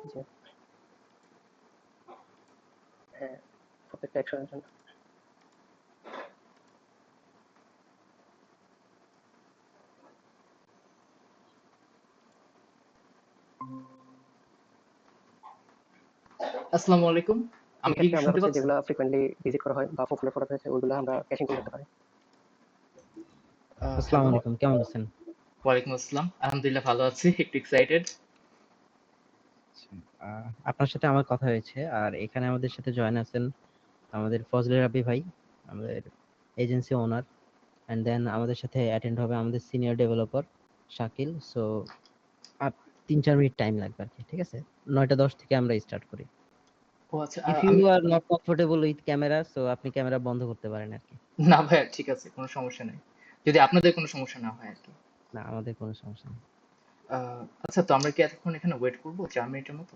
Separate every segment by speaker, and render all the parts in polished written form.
Speaker 1: জি। হ্যাঁ, প্রত্যেকটা অ্যাকশনের জন্য।
Speaker 2: আসসালামু আলাইকুম। আমি কি
Speaker 1: এক্ষেত্রে আমরা
Speaker 2: শুনতে
Speaker 1: হচ্ছে
Speaker 2: পাচ্ছেন?
Speaker 1: যেগুলা frequently visit করা হয় বা popular product হয়েছে ওইগুলা আমরা caching করে রাখতে পারি।
Speaker 3: আসসালামু
Speaker 2: হ্যালো।
Speaker 3: আলাইকুম, কেমন আছেন?
Speaker 2: ওয়ালাইকুম আসসালাম। আলহামদুলিল্লাহ ভালো আছি। একটু এক্সাইটেড।
Speaker 3: আপনার সাথে আমার কথা হয়েছে, আর এখানে আমাদের সাথে জয়েন আছেন আমাদের ফজলে রাব্বি ভাই, আমাদের এজেন্সি ওনার, এন্ড দেন আমাদের সাথে অ্যাটেন্ড হবে আমাদের সিনিয়র ডেভেলপার শাকিল। সো আর 3-4 মিনিট টাইম লাগবে আর কি, ঠিক আছে? 9:10 থেকে আমরা স্টার্ট করি।
Speaker 2: ও আচ্ছা,
Speaker 3: ইফ ইউ
Speaker 2: আমি
Speaker 3: are not comfortable with camera, so আপনি ক্যামেরা বন্ধ করতে পারেন আর কি।
Speaker 2: না ভাইয়া ঠিক আছে, কোনো সমস্যা নেই। যদি আপনাদের কোনো সমস্যা না হয় আরকি।
Speaker 3: না, আমাদের কোনো সমস্যা নেই।
Speaker 2: আচ্ছা, তো আমরা কি এতক্ষণ এখানে ওয়েট করব 4 মিনিটের মতো?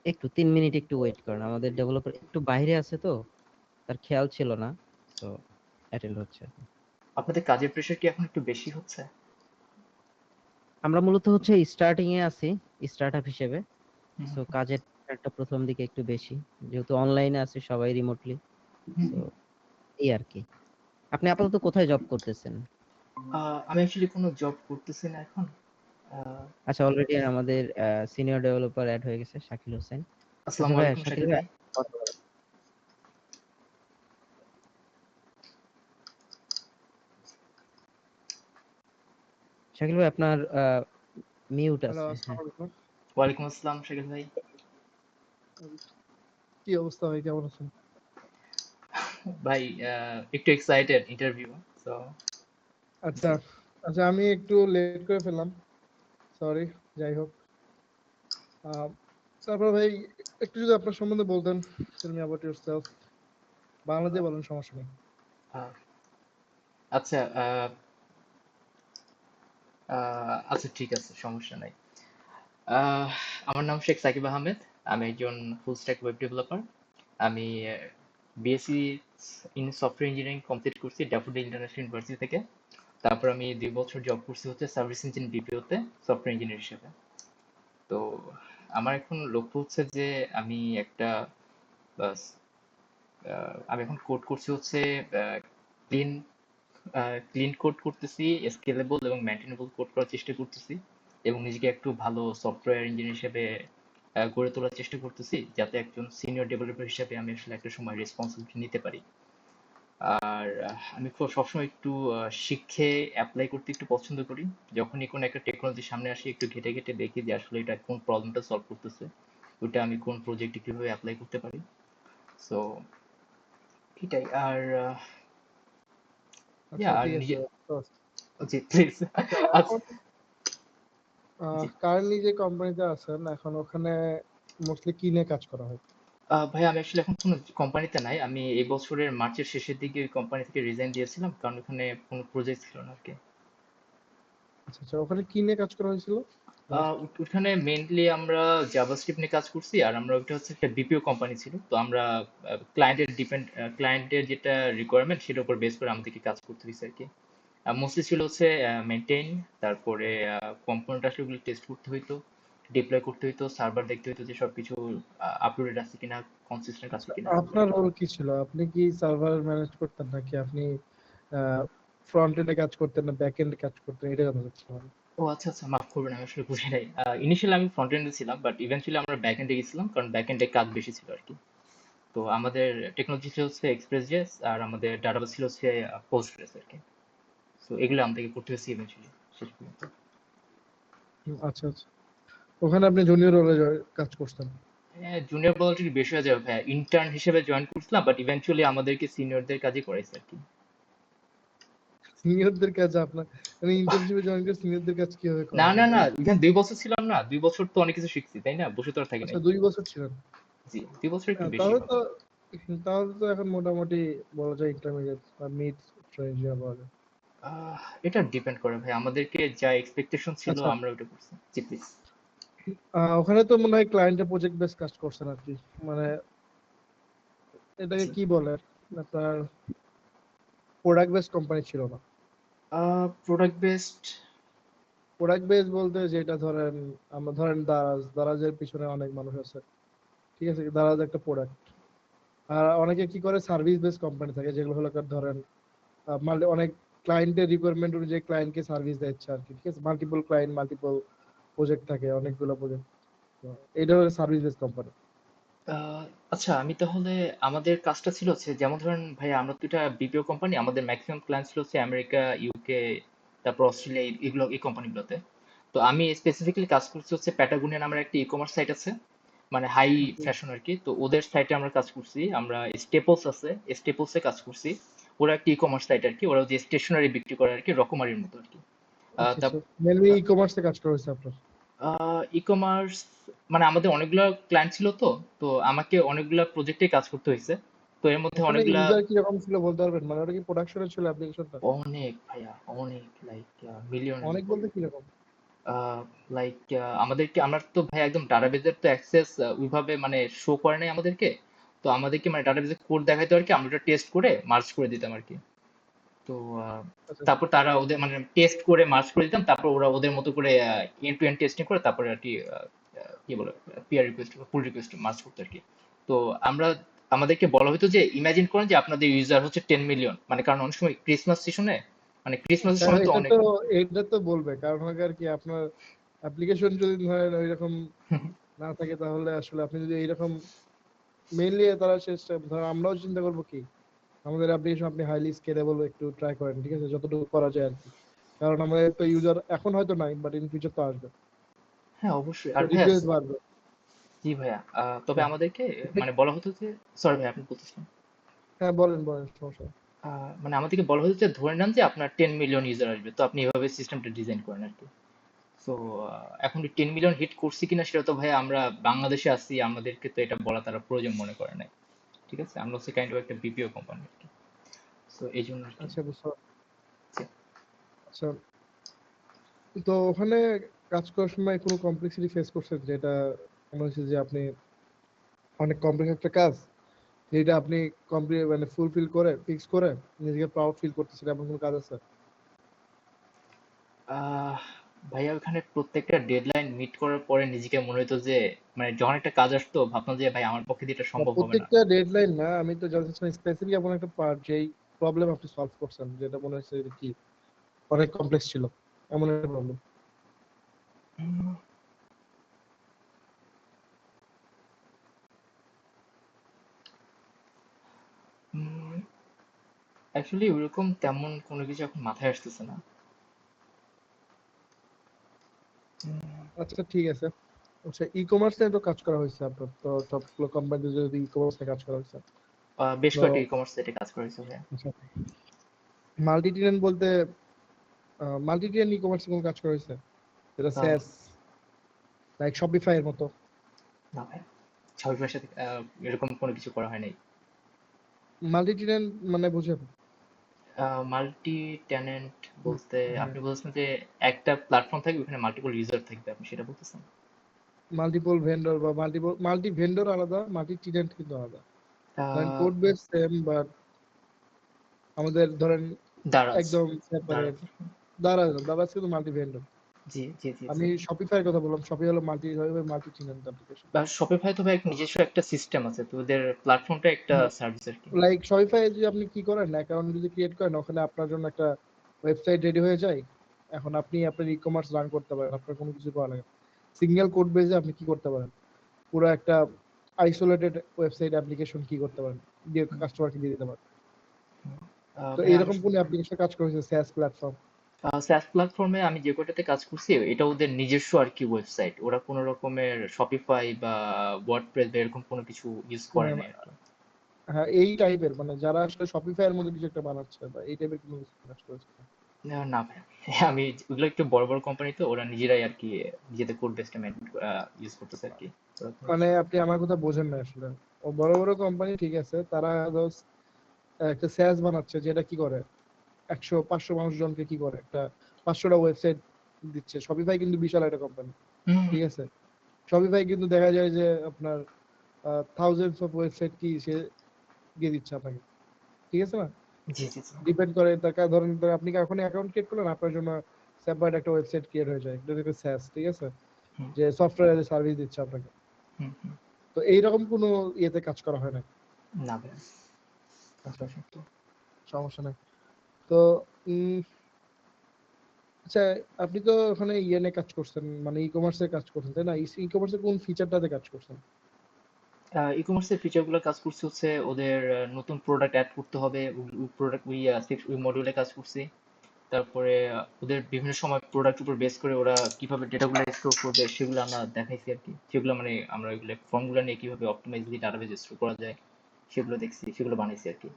Speaker 3: একটু 3 মিনিট একটু ওয়েট করেন, আমাদের ডেভেলপার একটু বাইরে আছে তো, তার খেয়াল ছিল না। সো অ্যাটেন্ড হচ্ছে আর কি।
Speaker 2: আপনাদের কাজের প্রেশার কি এখন একটু বেশি হচ্ছে?
Speaker 3: আমরা মূলত হচ্ছে স্টার্টিং এ আছি, স্টার্টআপ হিসেবে।
Speaker 2: হুম,
Speaker 3: সো কাজের একটা প্রথম দিকে একটু বেশি, যেহেতু অনলাইনে আছে সবাই রিমোটলি।
Speaker 2: হুম।
Speaker 3: সো এই আর কি। আপনি আপাতত কোথায় জব করতেছেন?
Speaker 2: আমি অ্যাকচুয়ালি কোনো জব করতেছি না এখন। আহ,
Speaker 3: আচ্ছা, অলরেডি আমাদের সিনিয়র ডেভেলপার অ্যাড হয়ে গেছে, শাকিল হোসেন। আচ্ছা
Speaker 2: আসসালামু
Speaker 3: ভাই,
Speaker 2: আলাইকুম
Speaker 3: শাকিল
Speaker 2: শাকিল
Speaker 3: ভাই
Speaker 2: ভাই।
Speaker 3: কথা বলেন। শাকিল ভাই আপনার মিউট
Speaker 4: হ্যালো,
Speaker 3: আছে, হ্যাঁ।
Speaker 4: আসসালামু আলাইকুম।
Speaker 2: ওয়ালাইকুম আসসালাম শাকিল ভাই।
Speaker 4: কি অবস্থা ভাই, কেমন আছেন?
Speaker 2: ভাই একটু এক্সাইটেড ইন্টারভিউ। সো
Speaker 4: আচ্ছা আচ্ছা, আমি একটু লেট করে ফেললাম, সরি। যাই হোক, আহ, তারপর ভাই একটু যদি আপনার সম্বন্ধে বলতেন, টেল মি অ্যাবাউট ইয়োরসেলফ। বাংলাতে বলেন, সমস্যা নেই।
Speaker 2: আচ্ছা, আচ্ছা ঠিক আছে, সমস্যা নাই। আহ, আমার নাম শেখ সাকিব আহমেদ। আমি একজন ফুল স্ট্যাক ওয়েব ডেভেলপার। আমি BSc in software engineering complete করছি ড্যাফোডিল ইন্টারন্যাশনাল ইউনিভার্সিটি থেকে। তারপর আমি 2 বছর জব করছি হচ্ছে সার্ভিস ইঞ্জিন বিপিওতে সফটওয়্যার ইঞ্জিনিয়ার হিসেবে। তো আমার এখন লক্ষ্য হচ্ছে যে আমি একটা বাস, আমি এখন কোড করছি হচ্ছে ক্লিন ক্লিন কোড করতেছি, স্কেলেবল এবং মেনটেনেবল কোড করার চেষ্টা করতেছি, এবং নিজেকে একটু ভালো সফটওয়্যার ইঞ্জিনিয়ার হিসেবে গড়ে তোলার চেষ্টা করতেছি, যাতে একজন সিনিয়র ডেভেলপার হিসেবে আমি আসলে একটা সময় রেসপন্সিবিলিটি নিতে পারি। আর আমি সবসময় একটু শিখে অ্যাপ্লাই করতে একটু পছন্দ করি। যখনই কোনো একটা টেকনোলজি সামনে আসে একটু ঘেটে ঘেটে দেখি যে আসলে এটা কোন প্রবলেমটা সলভ করতেছে, ওইটা আমি কোন প্রজেক্টে কিভাবে অ্যাপ্লাই করতে পারি। সো এটাই। আর
Speaker 4: আচ্ছা,
Speaker 2: আর
Speaker 4: ঠিক আছে।
Speaker 2: নিজে,
Speaker 4: তো
Speaker 2: জি প্লিজ।
Speaker 4: আচ্ছা,
Speaker 2: আচ্ছা,
Speaker 4: এখন
Speaker 2: জি।
Speaker 4: কারেন্টলি যে কোম্পানিতে আছেন এখন, ওখানে মোস্টলি কি নিয়ে কাজ করা হয়?
Speaker 2: ভাই আমি আসলে এখন কোনো কোম্পানিতে নাই। আমি এই বছরের মার্চের শেষের দিকে ওই কোম্পানি থেকে রিজাইন দিয়েছিলাম, কারণ ওখানে কোনো প্রজেক্ট ছিল না আর কি।
Speaker 4: আচ্ছা আচ্ছা, ওখানে কি নিয়ে কাজ করা হয়েছিল লাস্ট?
Speaker 2: ওখানে মেইনলি আমরা জাভাস্ক্রিপ্ট নিয়ে কাজ করছি, আর আমরা ওটা হচ্ছে একটা বিপিও কোম্পানি ছিল, তো আমরা ক্লায়েন্টের যেটা রিকোয়ারমেন্ট সেটার উপর বেস করে আমাদেরকে কাজ করতে হয়েছে আর কি। মোস্টলি ছিল হচ্ছে মেনটেন, তারপরে কম্পোনেন্ট আসলে ওগুলো টেস্ট করতে হইতো, ডিপ্লয় করতে হইতো, সার্ভার দেখতে হইতো যে সবকিছু আপলোডেড আছে কিনা, কনসিস্টেন্ট আছে
Speaker 4: আচ্ছা,
Speaker 2: কিনা।
Speaker 4: আপনার রোল কি ছিল? আপনি কি সার্ভার ম্যানেজ করতেন, নাকি আপনি ফ্রন্ট এন্ডে কাজ করতেন, না ব্যাক এন্ডে কাজ করতেন? এটা জানতে চাচ্ছিলাম।
Speaker 2: ও আচ্ছা আচ্ছা, মাফ করবেন, আমি আসলে বুঝি নাই। ইনিশিয়ালি আমি ফ্রন্ট এন্ডে ছিলাম, বাট ইভেন্চুয়ালি আমরা ব্যাক এন্ডে গেছিলাম, কারণ ব্যাক এন্ডে কাজ বেশি ছিল আর কি। তো আমাদের টেকনোলজি ছিল হচ্ছে এক্সপ্রেস জেএস, আর আমাদের ডাটাবেস ছিল হচ্ছে পোস্টগ্রেস আর কি। তো এগুলো আমাদেরকে করতে হয়েছে ইভেন্চুয়ালি শেষ পর্যন্ত।
Speaker 4: আচ্ছা আচ্ছা, ওখানে আপনি জুনিয়র রোলে কাজ করতেন?
Speaker 2: জুনিয়র বলা একটু বেশি হয়ে যাবে ভাইয়া, ইন্টার্ন হিসেবে জয়েন করছিলাম, বাট ইভেন্চুয়ালি আমাদেরকে সিনিয়রদের কাজই করাইছে আর কি।
Speaker 4: সিনিয়রদের কাজ আপনার, মানে ইন্টার্নশিপে জয়েন করে সিনিয়রদের কাজ কিভাবে
Speaker 2: না
Speaker 4: করান
Speaker 2: না
Speaker 4: এটা?
Speaker 2: না, এখানে 2 বছর ছিলাম না, 2 বছর তো অনেক কিছু শিখছি তাই না, বসে তো আর থাকি
Speaker 4: আচ্ছা,
Speaker 2: নাই।
Speaker 4: 2 বছর ছিলেন।
Speaker 2: জি, 2 বছর একটু বেশি
Speaker 4: তাহলে
Speaker 2: হবে।
Speaker 4: তো, তাহলে তো এখন মোটামুটি বলা যায় ইন্টারমিডিয়েট বা মিড রেঞ্জ বলা যায়।
Speaker 2: এটা ডিপেন্ড করে ভাই, আমাদেরকে যা এক্সপেকটেশন ছিল
Speaker 4: আচ্ছা,
Speaker 2: আমরা ওটা করছি। জি প্লিজ।
Speaker 4: ওখানে তো মনে হয় ক্লায়েন্টের প্রজেক্ট বেস কাজ করছেন আর কি, মানে এটাকে
Speaker 2: জি,
Speaker 4: কি বলে, আপনার প্রোডাক্ট বেস কোম্পানি ছিল না?
Speaker 2: প্রোডাক্ট বেসড,
Speaker 4: প্রোডাক্ট বেস বলতে যেটা ধরেন, আমরা ধরেন দারাজের পিছনে অনেক মানুষ আছে, ঠিক আছে, দারাজ একটা প্রোডাক্ট। আর অনেকে কি করে, সার্ভিস বেস কোম্পানি থাকে, যেগুলো হলো ধরেন অনেক ক্লায়েন্টের রিকোয়ারমেন্ট অনুযায়ী ক্লায়েন্টকে সার্ভিস দিচ্ছে আর কি, ঠিক আছে, মাল্টিপল ক্লায়েন্ট, মাল্টিপল প্রজেক্ট থাকে, অনেকগুলো প্রজেক্ট। এটা হলো সার্ভিস বেস কোম্পানি।
Speaker 2: আচ্ছা, আমি তাহলে আমাদের কাজটা ছিল হচ্ছে, যেমন ধরেন ভাই আমরা তো এটা বিপিও কোম্পানি, আমাদের ম্যাক্সিমাম ক্লায়েন্ট ছিল হচ্ছে আমেরিকা, ইউকে, তারপর অস্ট্রেলিয়া, এগুলো এই কোম্পানিগুলোতে। তো আমি স্পেসিফিক্যালি কাজ করছি হচ্ছে প্যাটাগোনিয়া নামের একটা ই কমার্স সাইট আছে, মানে হাই ফ্যাশন আর কি। তো ওদের সাইটে আমরা কাজ করছি, আমরা স্টেপলস আছে, স্টেপলসে কাজ করছি। ওরা একটা ই কমার্স সাইট আর কি, ওরা যে স্টেশনারি বিক্রি করে আর কি, রকমারির মতো আর কি।
Speaker 4: আচ্ছা
Speaker 2: তা
Speaker 4: আচ্ছা, মেনলি ই কমার্সে কাজ করা হয়েছে আপনার?
Speaker 2: ই কমার্স মানে আমাদের অনেকগুলো ক্লায়েন্ট ছিল, তো তো আমাকে অনেকগুলা প্রজেক্টে কাজ করতে হয়েছে। তো এর মধ্যে
Speaker 4: ওখানে
Speaker 2: অনেকগুলা,
Speaker 4: ইউজার কি রকম ছিল বলতে পারবেন? মানে ওটা কি প্রোডাকশনে ছিল অ্যাপ্লিকেশনটা?
Speaker 2: অনেক ভাইয়া, অনেক লাইক মিলিয়ন।
Speaker 4: অনেক বলতে কি রকম?
Speaker 2: লাইক আমাদেরকে, আমরা তো ভাই একদম ডাটাবেজের তো অ্যাক্সেস ওইভাবে মানে শো করে নাই আমাদেরকে। তো আমাদেরকে মানে ডাটাবেজের কোড দেখাইতো আর কি, আমরা ওটা টেস্ট করে মার্জ করে দিতাম আর কি। তো
Speaker 4: আচ্ছা
Speaker 2: তারপর তারা ওদের মানে টেস্ট করে মার্জ করে দিতাম, তারপর ওরা ওদের মতো করে এন্ড টু এন্ড টেস্টিং করে তারপরে আর কি কি বলে peer request pull request merge করতে আর কি। তো আমরা, আমাদেরকে বলা হতো যে ইমাজিন করেন যে আপনাদের ইউজার হচ্ছে 10 মিলিয়ন, মানে কারণ অনেক সময় ক্রিসমাস সিজনে, মানে ক্রিসমাসের
Speaker 4: হ্যাঁ,
Speaker 2: সময় তো অনেক
Speaker 4: এটা তো বলবে, কারণ হলো আর কি আপনার অ্যাপ্লিকেশন যদি ধরেন ওইরকম না থাকে, তাহলে আসলে আপনি যদি এইরকম মেইনলি তারা চেষ্টা, ধর আমরাও চিন্তা করবো কি আমাদের অ্যাপ্লিকেশন আপনি হাইলি স্কেলেবল একটু ট্রাই করেন, ঠিক আছে, যতটুকু করা যায় আর কি। কারণ আমাদের তো ইউজার এখন হয়তো নাই, বাট ইন ফিউচার তো আসবে,
Speaker 2: হ্যাঁ অবশ্যই।
Speaker 4: তো
Speaker 2: আর ভাইয়া,
Speaker 4: রিকোয়েস্ট বাড়বে।
Speaker 2: জি ভাইয়া, তবে
Speaker 4: হ্যাঁ
Speaker 2: আমাদেরকে মানে বলা হতো যে, সরি ভাই আপনি বলতেছেন।
Speaker 4: হ্যাঁ, বলেন বলেন, সমস্যা নেই।
Speaker 2: মানে আমাদেরকে বলা হতো যে ধরে নেন যে আপনার 10 মিলিয়ন ইউজার আসবে, তো আপনি এভাবে সিস্টেমটা ডিজাইন করেন আর কি। তো এখন 10 মিলিয়ন হিট করছি কিনা সেটা তো ভাই আমরা বাংলাদেশে আছি, আমাদেরকে তো এটা বলা তারা প্রয়োজন মনে করে নাই। ঠিক আছে, আমরা হচ্ছে কাইন্ড অফ একটা বিপিও কোম্পানি আর কি। তো এই জন্য আর কি।
Speaker 4: আচ্ছা, বুঝতে পারছি।
Speaker 2: জি।
Speaker 4: আচ্ছা, তো ওখানে কাজ করার সময় কোনো কমপ্লেক্সিটি ফেস করছেন, যেটা মনে হচ্ছে যে আপনি অনেক কমপ্লেক্স একটা কাজ, যেটা আপনি কমপ্লিট মানে ফুলফিল করে ফিক্স করে নিজেকে প্রাউড ফিল করতেছেন, এমন কোনো কাজ আছে?
Speaker 2: আহ ভাইয়া ওখানে প্রত্যেকটা ডেডলাইন মিট করার পরে নিজেকে মনে হতো যে, মানে যখন একটা কাজ আসতো ভাবতাম যে ভাই আমার পক্ষে দিয়ে এটা
Speaker 4: না,
Speaker 2: সম্ভব হবে না।
Speaker 4: প্রত্যেকটা ডেডলাইন না, আমি তো জানতে চাই স্পেসিফিক এমন একটা পার্ট যেই প্রবলেম আপনি সলভ করছেন, যেটা মনে হচ্ছে যে কি অনেক কমপ্লেক্স ছিল, এমন একটা প্রবলেম।
Speaker 2: অ্যাকচুয়ালি ওরকম তেমন কোনো কিছু এখন মাথায় আসতেছে না।
Speaker 4: আচ্ছা, ঠিক আছে। আচ্ছা, ই কমার্স নিয়ে তো কাজ করা হয়েছে আপনার, তো সবগুলো কোম্পানিতে যদি ই কমার্স নিয়ে কাজ করা হয়েছে,
Speaker 2: বেশ
Speaker 4: তো
Speaker 2: কয়েকটা ই কমার্স সাইটে কাজ করেছে ভাইয়া।
Speaker 4: আচ্ছা, মাল্টি টেনেন্ট বলতে মাল্টি টেনেন্ট ই কমার্স কোনো কাজ করা হয়েছে, যেটা
Speaker 2: আহ,
Speaker 4: স্যাস লাইক শপিফাই এর মতো?
Speaker 2: না ভাই, ছবিটার সাথে এরকম কোনো কিছু করা হয় নাই।
Speaker 4: মাল্টি টেনেন্ট মানে বুঝেন?
Speaker 2: মাল্টি ট্যানেন্ট বলতে
Speaker 4: হ্যাঁ,
Speaker 2: আপনি বলছেন যে একটা প্ল্যাটফর্ম থাকবে, ওখানে মাল্টিপল ইউজার থাকবে, আপনি সেটা বলতেছেন?
Speaker 4: মাল্টিপল ভেন্ডর বা মাল্টি ভেন্ডর আলাদা, মাল্টি টেনেন্ট কিন্তু আলাদা। ধরেন
Speaker 2: আহ,
Speaker 4: কোড বেস সেম, বাট আমাদের ধরেন
Speaker 2: দারাজ,
Speaker 4: একদম সেপারেট।
Speaker 2: দারাজ।
Speaker 4: দারাজ কিন্তু মাল্টি ভেন্ডর।
Speaker 2: জি জি জি জি।
Speaker 4: আমি শপিফাই কথা বললাম, শপি হলো মাল্টি টেনেন্ট অ্যাপ্লিকেশন।
Speaker 2: বা শপিফাই তো ভাই এক নিজস্ব একটা সিস্টেম আছে, তো ওদের প্ল্যাটফর্মটা একটা সার্ভিস আর কি।
Speaker 4: লাইক শপিফাই যদি আপনি কি করেন, অ্যাকাউন্ট যদি ক্রিয়েট করেন, ওখানে আপনার জন্য একটা ওয়েবসাইট রেডি হয়ে যায়। এখন আপনি আপনার ই কমার্স রান করতে পারেন, আপনার কোনো কিছু করা লাগে, সিঙ্গেল কোড বেসে আপনি কি করতে পারেন, পুরো একটা আইসোলেটেড ওয়েবসাইট অ্যাপ্লিকেশন কি করতে পারেন, দিয়ে কাস্টমারকে দিয়ে দিতে পারেন। তো
Speaker 2: ভাই আমি
Speaker 4: এইরকম কোন অ্যাপ্লিকেশন কাজ করেছে স্যাস প্ল্যাটফর্ম?
Speaker 2: স্যাস প্ল্যাটফর্মে আমি যে কটাতে কাজ করছি এটা ওদের নিজস্ব আর কি ওয়েবসাইট, ওরা কোনো রকমের শপিফাই বা ওয়ার্ডপ্রেস বা এরকম কোনো কিছু ইউজ করে না আর কি।
Speaker 4: হ্যাঁ, এই টাইপের মানে যারা আসলে শপিফাই এর মধ্যে কিছু একটা বানাচ্ছে বা এই টাইপের কোনো কিছু কাজ করেছে?
Speaker 2: না ভাই, আমি ওগুলো একটু বড় বড় কোম্পানি, তো ওরা নিজেরাই আর কি নিজেদের কোড বেসটা ইউজ করতেছে আর কি। ওরা কোনো
Speaker 4: মানে
Speaker 2: কিছু-
Speaker 4: আপনি আমার কথা বোঝেন না আসলে। ও বড় বড় কোম্পানি ঠিক আছে, তারা একটা স্যাস বানাচ্ছে, যেটা কি করে 100-500 মানুষজনকে কি করে একটা 500টা ওয়েবসাইট দিচ্ছে। শপিফাই কিন্তু বিশাল একটা কোম্পানি,
Speaker 2: হুম,
Speaker 4: ঠিক আছে। শপিফাই কিন্তু দেখা যায় যে আপনার থাউজেন্ডস অফ ওয়েবসাইট কি সে দিয়ে দিচ্ছে আপনাকে, ঠিক আছে না?
Speaker 2: জি জি জি।
Speaker 4: ডিপেন্ড করে তার ধরেন আপনি এখন অ্যাকাউন্ট ক্রিয়েট করলেন, আপনার জন্য সেপারেট একটা ওয়েবসাইট ক্রিয়েট হয়ে যায়, এটা দেখবে SaaS, ঠিক আছে,
Speaker 2: হুম
Speaker 4: যে সফটওয়্যার এজ সার্ভিস দিচ্ছে আপনাকে।
Speaker 2: হুম হুম।
Speaker 4: তো এইরকম কোনো ইয়েতে কাজ করা হয় না।
Speaker 2: না ভাই,
Speaker 4: আচ্ছা,
Speaker 2: unfortunately।
Speaker 4: সমস্যা নাই। তো আচ্ছা, আপনি তো ওখানে ইয়ে নিয়ে কাজ করছেন, মানে ই কমার্সের কাজ করছেন, তাই না? ই কমার্সের কোন ফিচারটাতে কাজ করছেন?
Speaker 2: ই কমার্সের ফিচারগুলো কাজ করছে হচ্ছে ওদের নতুন প্রোডাক্ট অ্যাড করতে হবে, প্রোডাক্ট ওই মডিউলে কাজ করছি। তারপরে ওদের বিভিন্ন সময় প্রোডাক্ট উপর বেস করে ওরা কিভাবে ডেটাগুলো স্টোর করবে সেগুলো আমরা দেখাইছি আর কি। সেগুলো মানে আমরা ওইগুলো ফর্মগুলো নিয়ে কিভাবে অপটিমাইজলি ডাটাবেজ স্টোর করা যায় সেগুলো দেখছি, সেগুলো বানাইছি আর কি।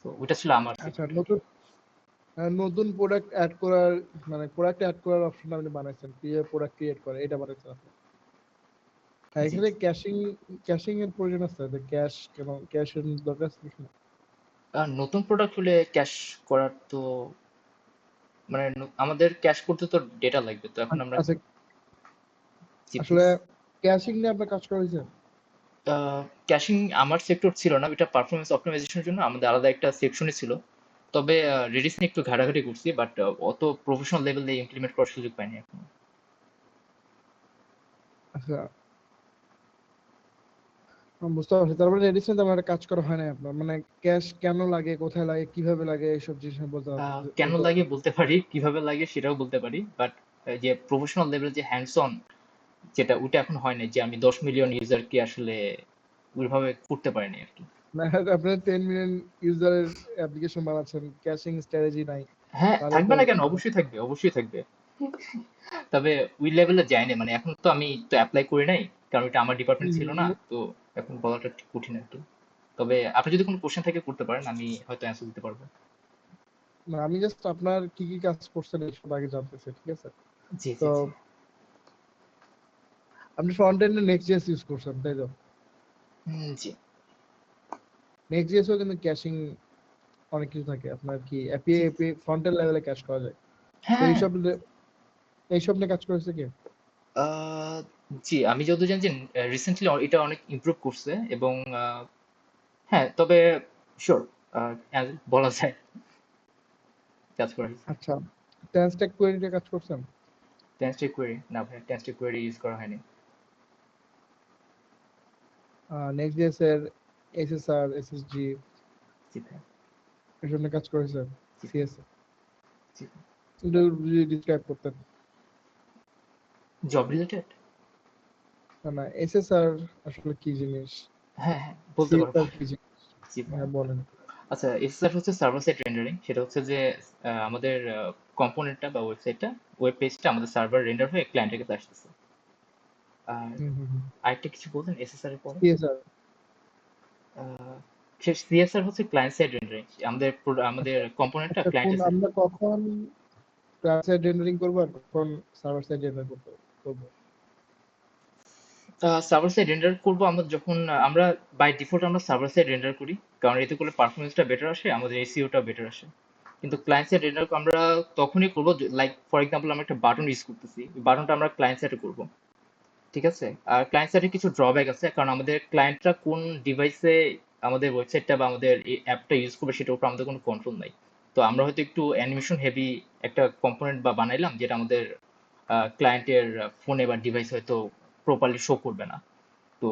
Speaker 2: তো ওইটা ছিল আমার
Speaker 4: আচ্ছা,
Speaker 2: সেক্টর আর কি।
Speaker 4: নতুন প্রোডাক্ট অ্যাড করার, মানে প্রোডাক্ট অ্যাড করার অপশন আপনি বানাইছেন, কিভাবে প্রোডাক্ট ক্রিয়েট করে এটা বানাইছেন আপনি। হ্যাঁ,
Speaker 2: জি
Speaker 4: এখানে
Speaker 2: জি।
Speaker 4: ক্যাশিং এর প্রয়োজন আছে, ক্যাশ কেন, ক্যাশের দরকার আছে কিছু না?
Speaker 2: নতুন প্রোডাক্ট হলে ক্যাশ করার তো মানে আমাদের ক্যাশ করতে তো ডেটা লাগবে, তো এখন আমরা
Speaker 4: আচ্ছা,
Speaker 2: জি
Speaker 4: আসলে
Speaker 2: প্লিজ।
Speaker 4: ক্যাশিং নিয়ে আপনার কাজ করা হয়েছে?
Speaker 2: ক্যাশিং আমার সেক্টর ছিল না, এটা পারফরমেন্স অপটিমাইজেশনের জন্য আমাদের আলাদা একটা সেকশনে ছিল। তবে রেডিস নিয়ে একটু ঘাটাঘাটি করছি, বাট অত প্রফেশনাল লেভেলে ইমপ্লিমেন্ট করার সুযোগ পাইনি এখন।
Speaker 4: আচ্ছা, আমি বুঝতে পারছি। তারপরে রেডিসনে তেমন একটা কাজ করা হয় না আপনার, মানে ক্যাশ কেন লাগে, কোথায় লাগে, কিভাবে লাগে, এইসব জিনিস আমি বলতে পারছেন
Speaker 2: কেন
Speaker 4: যেহেতু।
Speaker 2: লাগে বলতে পারি, কিভাবে লাগে সেটাও বলতে পারি, বাট যে প্রফেশনাল লেভেলে যে হ্যান্ডস অন যেটা, ওটা এখন হয় না, যে আমি 10 মিলিয়ন ইউজারকে আসলে ওইভাবে করতে পারিনি আর কি।
Speaker 4: না, আপনার 10 মিলিয়ন ইউজারের অ্যাপ্লিকেশন বানাচ্ছেন, ক্যাশিং স্ট্র্যাটেজি নাই,
Speaker 2: হ্যাঁ,
Speaker 4: তাহলে তো
Speaker 2: থাকবে না কেন, অবশ্যই থাকবে, অবশ্যই থাকবে। তবে ওই লেভেলে যায়নি, মানে এখন তো আমি তো অ্যাপ্লাই করি নাই, কারণ এটা আমার ডিপার্টমেন্ট ছিল না, তো এখন বলাটা একটু কঠিন আর কি। তবে আপনি যদি কোনো কোশ্চেন থাকে করতে পারেন, আমি হয়তো অ্যান্সার দিতে পারবো।
Speaker 4: না, আমি জাস্ট আপনার কি কি কাজ করছেন এইসব আগে জানতে চাই, ঠিক আছে?
Speaker 2: জি
Speaker 4: তো
Speaker 2: জি জি।
Speaker 4: আপনি ফ্রন্ট এন্ডে নেক্সট.js ইউজ করছেন, তাই তো?
Speaker 2: জি।
Speaker 4: নেক্সট.js ও কিন্তু ক্যাশিং অনেক কিছু থাকে, আপনার কি এপিআই
Speaker 2: জি
Speaker 4: ফ্রন্ট এন্ড লেভেলে ক্যাশ করা যায়। তো
Speaker 2: হ্যাঁ।
Speaker 4: এইসব নিয়ে কাজ করেছে কি?
Speaker 2: আহ, জি, আমি যতদূর জানি যে রিসেন্টলি এটা অনেক ইমপ্রুভ করছে, এবং হ্যাঁ, তবে শিওর বলা যায় কাজ করা হয়েছে।
Speaker 4: আচ্ছা, ট্রান্সট্যাক কোয়েরি নিয়ে কাজ করছেন?
Speaker 2: টেনস্টিক কোয়েরি না ভাই, টেনস্টিক কোয়েরি ইউজ করা হয়নি।
Speaker 4: নেক্সট.js এর এসএসআর, এসএসজি
Speaker 2: জি ভাই।
Speaker 4: এসব নিয়ে কাজ করেছেন?
Speaker 2: জি ভাই।
Speaker 4: সিএস
Speaker 2: জি ভাই।
Speaker 4: এটা যদি ডিসক্রাইব করতেন।
Speaker 2: Job related.
Speaker 4: না না, এসএসআর আসলে কি জিনিস,
Speaker 2: হ্যাঁ হ্যাঁ, বলতে পারবো।
Speaker 4: সিএসআর কি জিনিস?
Speaker 2: জি ভাই।
Speaker 4: হ্যাঁ, বলেন।
Speaker 2: আচ্ছা, এসএসআর হচ্ছে সার্ভার সাইড রেন্ডারিং। সেটা হচ্ছে যে আমাদের কম্পোনেন্টটা বা ওয়েবসাইটটা, ওয়েব পেজটা আমাদের সার্ভার রেন্ডার হয়ে ক্লায়েন্টের কাছে আসতেছে। আর
Speaker 4: হুম হুম হুম।
Speaker 2: আরেকটা কিছু বলতেন এসএসআর এর পরে।
Speaker 4: সিএসআর।
Speaker 2: আহ, সিএসআর হচ্ছে ক্লায়েন্ট সাইড রেন্ডারিং, আমাদের আমাদের
Speaker 4: আচ্ছা
Speaker 2: কম্পোনেন্টটা
Speaker 4: আচ্ছা, কোন
Speaker 2: ক্লায়েন্টের সাইড।
Speaker 4: আমরা কখন ক্লায়েন্ট সাইড রেন্ডারিং করবো আর কখন সার্ভার সাইড রেন্ডার করবো?
Speaker 2: সার্ভার সাইড রেন্ডার করবো আমরা যখন আমরা বাই ডিফল্ট আমরা সার্ভার সাইড রেন্ডার করি, কারণ এতে করলে পারফরমেন্সটা বেটার আসে, আমাদের এসইওটা বেটার আসে। কিন্তু ক্লায়েন্ট সাইড রেন্ডার আমরা তখনই করবো, লাইক ফর এক্সাম্পল আমরা একটা বাটন ইউজ করতেছি, বাটনটা আমরা ক্লায়েন্ট সাইডে করবো, ঠিক আছে? আর ক্লায়েন্ট সাইডে কিছু ড্রব্যাক আছে, কারণ আমাদের ক্লায়েন্টরা কোন ডিভাইসে আমাদের ওয়েবসাইটটা বা আমাদের এই অ্যাপটা ইউজ করবে সেটার উপর আমাদের কোনো কন্ট্রোল নাই। তো আমরা হয়তো একটু অ্যানিমেশন হেভি একটা কম্পোনেন্ট বা বানাইলাম, যেটা আমাদের ক্লায়েন্টের ফোনে বা ডিভাইস হয়তো প্রপারলি শো করবে না। তো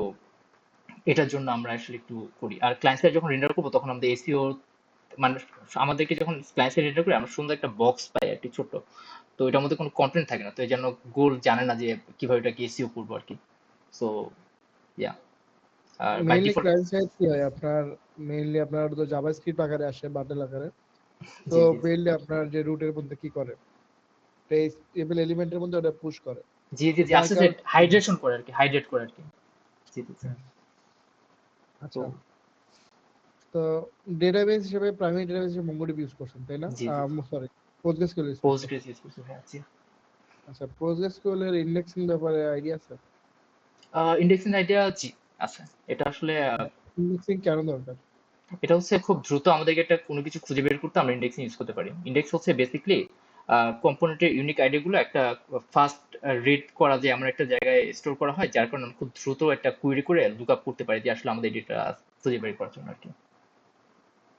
Speaker 2: এটার জন্য আমরা আসলে একটু করি। আর ক্লায়েন্ট সাইড যখন রেন্ডার করবো তখন আমাদের এসইও মানে আমাদেরকে যখন ক্লায়েন্ট সাইড রেন্ডার করি আমরা সুন্দর একটা বক্স পাই আর কি, ছোট। তো এটার মধ্যে কোনো কন্টেন্ট থাকে না, তো এই জন্য গোল জানে না যে কিভাবে এটাকে এসইও করবো আর কি। সো ইয়া, আর by
Speaker 4: mainly
Speaker 2: default.
Speaker 4: Client side কি হয় আপনার? মেইনলি আপনার তো জাভাস্ক্রিপ্ট আকারে আসে, বান্ডেল আকারে। তো
Speaker 2: জি জি
Speaker 4: মেইনলি আপনার যে রুটের মধ্যে কি করে, টেবিল এলিমেন্টের মধ্যে ওটা পুশ করে,
Speaker 2: জি জি জি,
Speaker 4: যার
Speaker 2: আস্তে আস্তে
Speaker 4: কারণে।
Speaker 2: হাইড্রেশন করে আর কি, হাইড্রেট করে আর কি। জি জি জি।
Speaker 4: হ্যাঁ,
Speaker 2: তো
Speaker 4: আচ্ছা। তো ডেটাবেস হিসেবে, প্রাইমারি ডেটাবেস হিসেবে MongoDB ইউজ করছেন, তাই না?
Speaker 2: জি জি জি।
Speaker 4: সরি, PostgreSQL ইউজ
Speaker 2: পোস্ট
Speaker 4: করছেন।
Speaker 2: গ্রেস ইউজ করছি, হ্যাঁ জি।
Speaker 4: আচ্ছা, PostgreSQL এর ইন্ডেক্সিং ব্যাপারে আইডিয়া আছে?
Speaker 2: ইন্ডেক্সিং আইডিয়া জি আছে। এটা আসলে
Speaker 4: ইন্ডেক্সিং কেন দরকার?
Speaker 2: এটা হচ্ছে খুব দ্রুত আমাদেরকে একটা কোনো কিছু খুঁজে বের করতে আমরা ইন্ডেক্সিং ইউজ করতে পারি। ইন্ডেক্স হচ্ছে বেসিকলি কম্পোনেন্টের ইউনিক আইডি গুলো একটা ফাস্ট রিড করা যায়, আমরা একটা জায়গায় স্টোর করা হয়, যার কারণে আমরা খুব দ্রুত একটা কুয়েরি করে লুক আপ করতে পারি যে আসলে আমাদের ডেটা খুঁজে বের করার জন্য আর কি।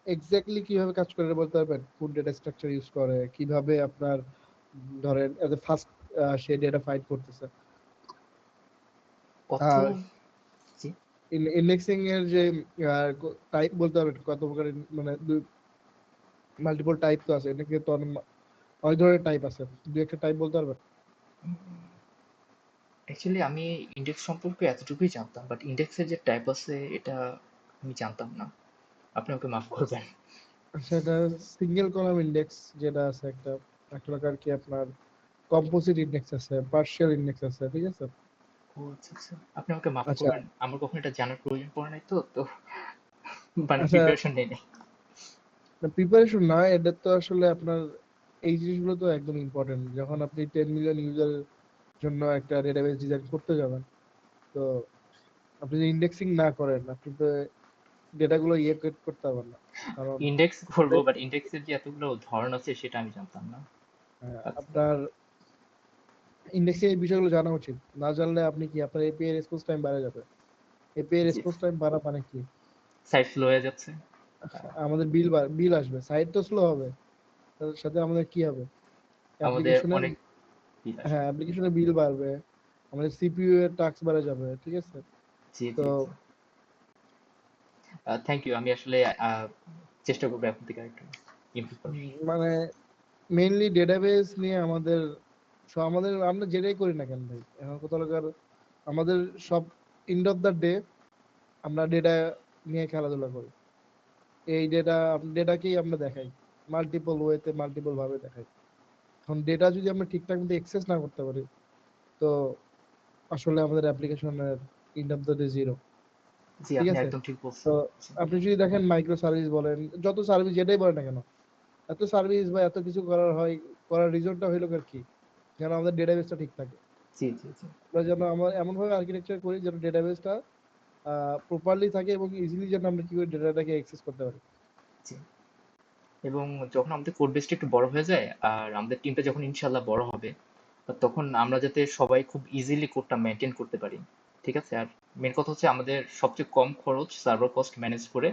Speaker 4: এক্স্যাক্টলি কিভাবে কাজ করে এটা বলতে পারবেন? কোন ডেটা স্ট্রাকচার ইউজ করে, কিভাবে আপনার ধরেন as a first say data find করতেছে।
Speaker 2: কত
Speaker 4: আর
Speaker 2: জি
Speaker 4: ইন্ডেক্সিং এর যে টাইপ বলতে পারবেন কত প্রকার, মানে মাল্টিপল টাইপ তো আছে, এটা তো অনেক ধরনের টাইপ আছে, দুই একটা টাইপ বলতে পারবেন?
Speaker 2: অ্যাকচুয়ালি আমি ইন্ডেক্স সম্পর্কে এতটুকুই জানতাম, বাট ইন্ডেক্সের যে টাইপ আছে এটা আমি জানতাম না। আপনি আমাকে মাফ করবেন।
Speaker 4: আচ্ছা, এটা সিঙ্গেল কলাম ইন্ডেক্স যেটা আছে একটা একটা প্রকার কি আপনার কম্পোজিট ইন্ডেক্স আছে, পার্শিয়াল ইন্ডেক্স আছে, ঠিক আছে?
Speaker 2: ও আচ্ছা আচ্ছা, আপনি আমাকে মাফ
Speaker 4: আচ্ছা
Speaker 2: করবেন, আমার কখনো এটা জানার প্রয়োজন পড়ে নাই, তো তো মানে
Speaker 4: আচ্ছা,
Speaker 2: প্রিপারেশন নেই নাই।
Speaker 4: প্রিপারেশন না, এটা তো আসলে আপনার এই জিনিসগুলো তো একদম ইম্পর্টেন্ট। যখন আপনি 10 মিলিয়ন ইউজারের জন্য একটা ডেটাবেস ডিজাইন করতে যাবেন, তো আপনি যদি ইন্ডেক্সিং না করেন, আপনি তো ডেটাগুলো করতে পারবেন না। কারণ
Speaker 2: ইন্ডেক্স করবো, বাট ইন্ডেক্সের যে এতগুলো ধরন আছে সেটা আমি জানতাম না। আচ্ছা
Speaker 4: আপনার ইন্ডেক্সিং এই বিষয়গুলো জানা উচিত। না জানলে আপনি কি আপনার এপিআই রেসপন্স টাইম বাড়ে যাবে। এপিআই
Speaker 2: জি,
Speaker 4: রেসপন্স টাইম বাড়া মানে কি?
Speaker 2: সাইড স্লো হয়ে যাচ্ছে।
Speaker 4: আমাদের বিল আসবে, সাইট তো স্লো হবে, তার সাথে আমাদের কি হবে?
Speaker 2: আমাদের
Speaker 4: অ্যাপ্লিকেশনের,
Speaker 2: অনেক বিল আসবে।
Speaker 4: হ্যাঁ অ্যাপ্লিকেশনের বিল বাড়বে, আমাদের সিপিইউ এর টাস্ক বেড়ে যাবে, ঠিক আছে?
Speaker 2: জি
Speaker 4: তো
Speaker 2: জি জি, থ্যাংক ইউ। আমি আসলে চেষ্টা করবো এখন থেকে একটু ইমপ্রুভ করার।
Speaker 4: মানে মেইনলি ডেটাবেস নিয়ে আমাদের আমাদের আমরা যেটাই করি না কেন ভাই, এখন কত লাগার আমাদের সব এন্ড অফ দা ডে আমরা ডেটা নিয়ে খেলাধুলা করি। এই ডেটাকেই আমরা দেখাই মাল্টিপল ওয়েতে, মাল্টিপল ভাবে দেখাই। এখন ডেটা যদি আমরা ঠিকঠাক মতো এক্সেস না করতে পারি, তো আসলে আমাদের অ্যাপ্লিকেশনের end of the day zero,
Speaker 2: জি,
Speaker 4: ঠিক
Speaker 2: আপনি
Speaker 4: আছে?
Speaker 2: একদম ঠিক
Speaker 4: তো
Speaker 2: বলছেন। জি
Speaker 4: আপনি যদি দেখেন মাইক্রো সার্ভিস বলেন, যত সার্ভিস যেটাই বলেন না কেন, এত সার্ভিস বা এত কিছু করার হয়, করার রিজনটা হইলো কি, যেন আমাদের ডেটাবেসটা ঠিক থাকে।
Speaker 2: জি জি জি
Speaker 4: আমরা যেন আমরা এমন ভাবে আর্কিটেকচার করি যেন ডেটাবেসটা প্রপারলি থাকে এবং ইজিলি যেন আমরা কি করে ডেটাটাকে অ্যাক্সেস করতে পারি।
Speaker 2: জি। এবং যখন আমাদের কোড বেসটা একটু বড় হয়ে যায় আর আমাদের টিমটা যখন ইনশাল্লাহ বড় হবে, তখন আমরা যাতে সবাই খুব ইজিলি কোডটা মেনটেন করতে পারি। ঠিক আছে, আর মেন কথা হচ্ছে আমাদের সবচেয়ে কম খরচ সার্ভার কস্ট ম্যানেজ করে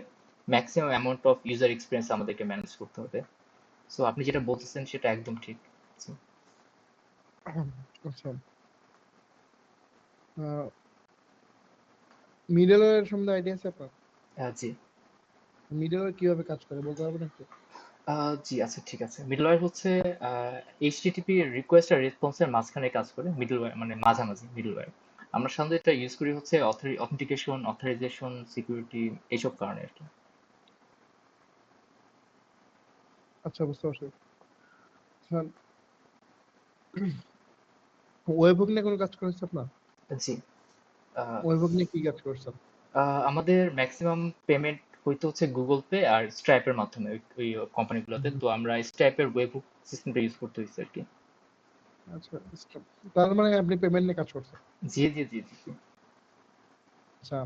Speaker 2: maximum amount of user experience আমাদেরকে ম্যানেজ করতে হবে। সো আপনি যেটা বলতেছেন সেটা একদম ঠিক। জি
Speaker 4: আচ্ছা, মিডলওয়্যার সম্বন্ধে আইডিয়া আছে আপনার?
Speaker 2: জি
Speaker 4: মিডলওয়্যার কিভাবে কাজ করে বলতে পারবেন একটু?
Speaker 2: জি আচ্ছা ঠিক আছে। মিডলওয়্যার হচ্ছে এইচটিটিপি রিকোয়েস্ট আর রেসপন্সের মাঝখানে কাজ করে। মিডলওয়্যার মানে মাঝামাঝি মিডলওয়্যার। আমরা সাধারণত এটা ইউজ করি হচ্ছে অথেন্টিকেশন, অথরাইজেশন, সিকিউরিটি এইসব কারণে আর কি।
Speaker 4: আচ্ছা, বুঝতে পারছি। ওয়েবহুক নিয়ে কোনো কাজ করেছে আপনার?
Speaker 2: জি আহ,
Speaker 4: ওয়েবহুক নিয়ে কি কাজ করছেন?
Speaker 2: আমাদের ম্যাক্সিমাম পেমেন্ট হইতে হচ্ছে গুগল পে আর স্ট্রাইপের মাধ্যমে ওই কোম্পানিগুলোতে, তো আমরা স্ট্রাইপের ওয়েবহুক সিস্টেমটা ইউজ করতে হয়েছে আর কি।
Speaker 4: আচ্ছা, তার মানে আপনি পেমেন্ট নিয়ে কাজ করছেন।
Speaker 2: জি জি জি জি জি।
Speaker 4: আচ্ছা,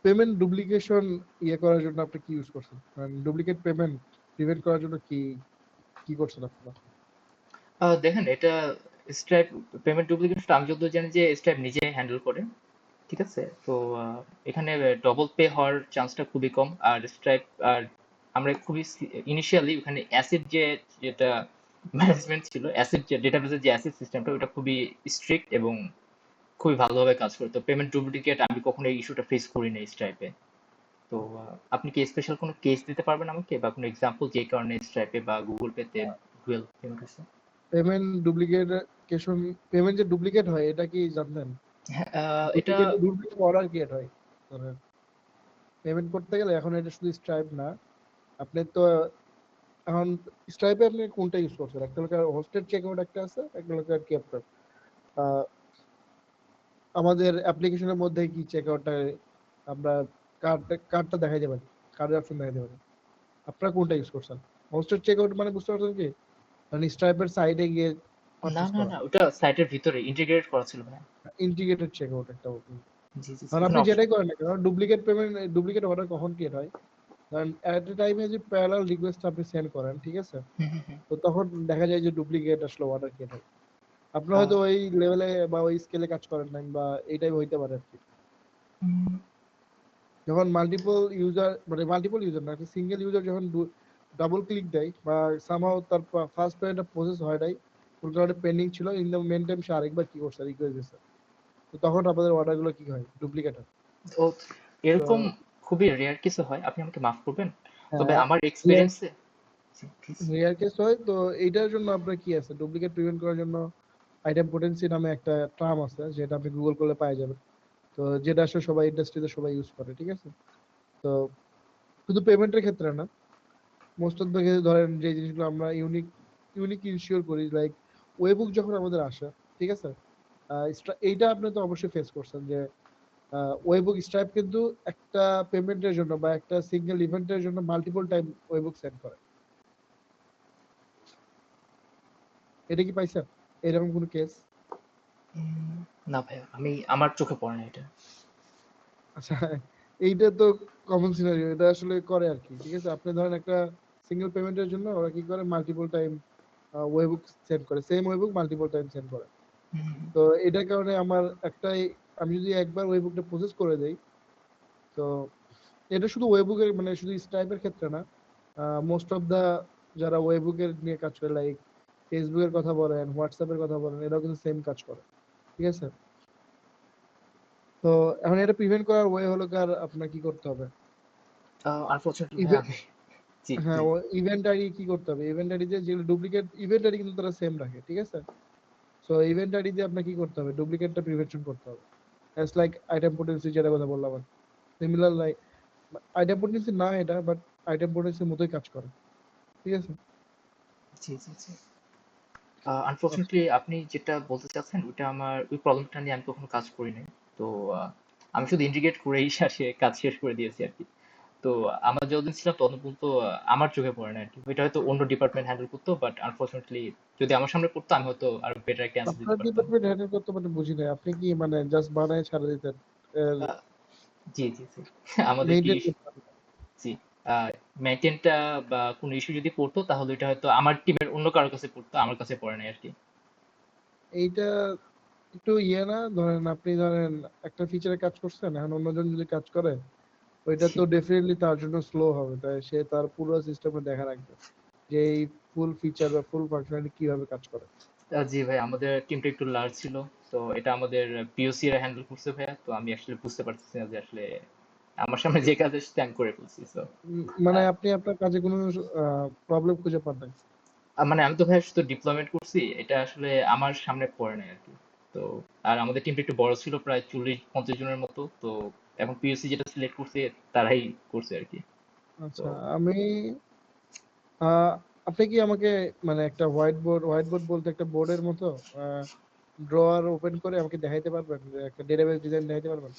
Speaker 4: পেমেন্ট ডুপ্লিকেশন করার জন্য আপনি কি ইউজ করছেন? মানে ডুপ্লিকেট পেমেন্ট প্রিভেন্ট করার জন্য কি কি করছেন আপনারা?
Speaker 2: দেখেন এটা স্ট্রাইপ পেমেন্ট ডুপ্লিকেশন আমি যতদূর জানি যে স্ট্রাইপ নিজে হ্যান্ডেল করে। ঠিক আছে, তো এখানে ডবল পে হওয়ার চান্সটা খুবই কম। আর স্ট্রাইপ আর আমরা খুবই ইনিশিয়ালি ওখানে অ্যাসিড যেটা ম্যানেজমেন্ট ছিল, অ্যাসিড যে ডেটাবেসের যে অ্যাসিড সিস্টেমটা ওটা খুবই স্ট্রিক্ট এবং খুবই ভালোভাবে কাজ করে। তো পেমেন্ট ডুপ্লিকেট আমি কখনো এই ইস্যুটা ফেস করি না স্ট্রাইপে। তো আপনি কি স্পেশাল কোনো কেস দিতে পারবেন আমাকে বা কোনো এক্সাম্পল যে কারণে স্ট্রাইপে বা গুগল পেতে ডুয়েল পেমেন্ট হয়েছে?
Speaker 4: পেমেন্ট ডুপ্লিকেশন, পেমেন্ট যে ডুপ্লিকেট হয় এটা কি জানতেন?
Speaker 2: হ্যাঁ, এটা
Speaker 4: ডুপ্লিকেট অর্ডার ক্রিয়েট হয়। ধরেন পেমেন্ট করতে গেলে এখন এটা শুধু স্ট্রাইপ না, আপনি তো এখন স্ট্রাইপে আপনি কোনটা ইউজ করছেন? একটা লোকের হোস্টেড চেকআউট একটা আছে, একটা লোকের কি আপনার আহ, আমাদের অ্যাপ্লিকেশনের মধ্যে কি চেকআউটটা আমরা কার্ডটা দেখাইতে পারি, কার্ডের অপশন দেখাইতে পারি। আপনারা কোনটা ইউজ করছেন? হোস্টেড চেকআউট মানে বুঝতে পারছেন কি? মানে স্ট্রাইপের সাইডে গিয়ে
Speaker 2: না
Speaker 4: পারচেজ
Speaker 2: না
Speaker 4: করা।
Speaker 2: না, ওটা সাইটের ভিতরে ইন্টিগ্রেট করা ছিল না।
Speaker 4: ইন্টিগ্রেটেড চেকআউট একটা।
Speaker 2: জি জি জি,
Speaker 4: কারণ
Speaker 2: ওখানে
Speaker 4: আপনি
Speaker 2: অপশন।
Speaker 4: যেটাই করেন না কেন, ডুপ্লিকেট পেমেন্ট, ডুপ্লিকেট অর্ডার কখন ক্রিয়েট হয়? কারণ এট এ টাইমে যে প্যারালাল রিকোয়েস্ট আপনি সেন্ড করেন, ঠিক আছে?
Speaker 2: হুম হুম হুম।
Speaker 4: তো তখন দেখা যায় যে ডুপ্লিকেট আসলে অর্ডার ক্রিয়েট হয়। আপনারা হয়তো ওই লেভেলে বা ওই স্কেলে কাজ করেন নাই, বা এইটাই হইতে পারে আর কি।
Speaker 2: উম,
Speaker 4: যখন মাল্টিপল ইউজার না, একটা সিঙ্গেল ইউজার যখন ডাবল ক্লিক দেয় বা সামহাও তার ফার্স্ট পেমেন্টটা প্রসেস হয় নাই, কোন কারণে পেন্ডিং ছিল, ইন দ্য মেন টাইম সে আরেকবার কি করছে, রিকোয়েস্ট দিচ্ছে, তো তখন আপনাদের অর্ডারগুলো কি হয়, ডুপ্লিকেট হয়।
Speaker 2: ও,
Speaker 4: তো
Speaker 2: এরকম খুবই রেয়ার কিছু হয়, আপনি আমাকে মাফ করবেন, তবে
Speaker 4: হ্যাঁ,
Speaker 2: আমার এক্সপিরিয়েন্সে প্লিজ।
Speaker 4: রেয়ার কেস হয়। তো এইটার জন্য আপনার কি আছে, ডুপ্লিকেট প্রিভেন্ট করার জন্য আইটেম পোটেন্সি নামে একটা টার্ম আছে, যেটা আপনি গুগল করলে পাওয়া যাবেন। তো যেটা আসলে সবাই ইন্ডাস্ট্রিতে সবাই ইউজ করে, ঠিক আছে। তো শুধু পেমেন্টের ক্ষেত্রে না, মোস্ট অফ দ্য ক্ষেত্রে ধরেন যে জিনিসগুলো আমরা ইউনিক ইনশিওর করি, লাইক ওয়েবুক যখন আমাদের আসে, ঠিক আছে, এইটা আপনি তো অবশ্যই ফেস করছেন যে ওয়েবুক স্ট্রাইপ কিন্তু একটা পেমেন্টের জন্য বা একটা সিঙ্গেল ইভেন্টের জন্য মাল্টিপল টাইম ওয়েবুক সেন্ড করে। এটা কি পাইছেন এরকম কোনো কেস?
Speaker 2: না ভাইয়া, আমার চোখে পড়ে না এটা।
Speaker 4: আচ্ছা, এইটা তো কমন সিনারিও, এটা আসলে করে আর কি, ঠিক আছে। আপনি ধরেন একটা সিঙ্গেল পেমেন্টের জন্য ওরা কি করে, মাল্টিপল টাইম ওয়েবুক সেন্ড করে, সেম ওয়েবুক মাল্টিপল টাইম সেন্ড করে। তো এটার কারণে আমি যদি একবার ওয়েবুকটা প্রসেস করে দেই, তো এটা শুধু ওয়েবুকের মানে শুধু স্ট্রাইপের ক্ষেত্রে না, মোস্ট অফ দা যারা ওয়েবুকের নিয়ে কাজ করে, লাইক ফেসবুকের কথা বলেন, হোয়াটসঅ্যাপের কথা বলেন, এরাও কিন্তু সেম কাজ করে, ঠিক আছে। তো এখন এটা প্রিভেন্ট করার ওয়ে হলো কার আপনার কি করতে হবে,
Speaker 2: আনফরচুনেটলি ভাইয়া আমি, জি
Speaker 4: হ্যাঁ,
Speaker 2: প্লিজ।
Speaker 4: ইভেন্ট আইডি কি করতে হবে, ইভেন্ট আইডি যেগুলো ডুপ্লিকেট ইভেন্ট আইডি কিন্তু তারা সেম রাখে, ঠিক আছে। সো ইভেন্ট আইডি দিয়ে আপনার কি করতে হবে, ডুপ্লিকেটটা প্রিভেনশন করতে হবে। অ্যাজ লাইক আইটেম পোটেন্সি যেটা কথা বললাম, সিমিলার লাইক আইটেম পোটেন্সি না এটা, বাট আইটেম পোটেন্সির মতোই কাজ করে, ঠিক আছে।
Speaker 2: জি জি জি। আনফরচুনেটলি আপনি যেটা বলতে চাচ্ছেন ওইটা আমার ওই প্রবলেমটা নিয়ে আমি কখনো কাজ করি নাই। তো আমি শুধু ইন্টিগ্রেট করেই কাজ শেষ করে দিয়েছি আর কি। তো আমার যতদিন ছিলাম ততদিন পর্যন্ত আমার চোখে পড়ে না আর কি, এটা হয়তো অন্য ডিপার্টমেন্ট হ্যান্ডেল করতো, বাট আনফরচুনেটলি যদি আমার সামনে পড়তো আমি হয়তো আরো বেটার একটা অ্যান্সার দিতে
Speaker 4: আপনার
Speaker 2: পারতাম।
Speaker 4: ডিপার্টমেন্ট হ্যান্ডেল করতে মানে বুঝি নাই, আপনি কি মানে জাস্ট বানায় ছাড়া দিতেন,
Speaker 2: আহ, জি জি জি। আমাদের কি,
Speaker 4: মেইনটেইন করতেন?
Speaker 2: জি, মেনটেনটা বা কোনো ইস্যু যদি পড়তো তাহলে এটা হয়তো আমার টিমের অন্য কারোর কাছে পড়তো, আমার কাছে পড়ে নাই আর কি।
Speaker 4: এইটা একটু না, ধরেন আপনি ধরেন একটা ফিচারে কাজ করছেন, এখন অন্যজন যদি কাজ করে, ওইটা
Speaker 2: জি
Speaker 4: তো ডেফিনেটলি তার জন্য স্লো হবে, তাই সে তার পুরো সিস্টেমে দেখা রাখবে যে এই ফুল ফিচার বা ফুল ফাংশনালিটি কিভাবে কাজ করে।
Speaker 2: জি ভাই, আমাদের টিমটা একটু লার্জ ছিল, তো এটা আমাদের পিওসি এরা হ্যান্ডেল করছে ভাইয়া, তো আমি আসলে বুঝতে পারতেছি না যে আসলে আমার সামনে যে কাজ আসছে আমি করে ফেলছি। তো
Speaker 4: মানে আপনি আপনার কাজে কোনো প্রবলেম খুঁজে পান নাই?
Speaker 2: মানে আমি তো ভাই শুধু ডিপ্লয়মেন্ট করছি, এটা আসলে আমার সামনে পড়ে নাই আর কি। তো আর আমাদের টিমটা একটু বড় ছিল, প্রায় 40-50 জনের মতো, তো এখন পিওসি যেটা সিলেক্ট করছে তারাই করছে আর কি। তো
Speaker 4: আচ্ছা, আমি আহ, আপনি কি আমাকে মানে একটা হোয়াইট বোর্ড বলতে একটা বোর্ডের মতো ড্রয়ার ওপেন করে আমাকে দেখাইতে পারবেন, যে একটা ডেটাবেস ডিজাইন দেখাইতে পারবেন?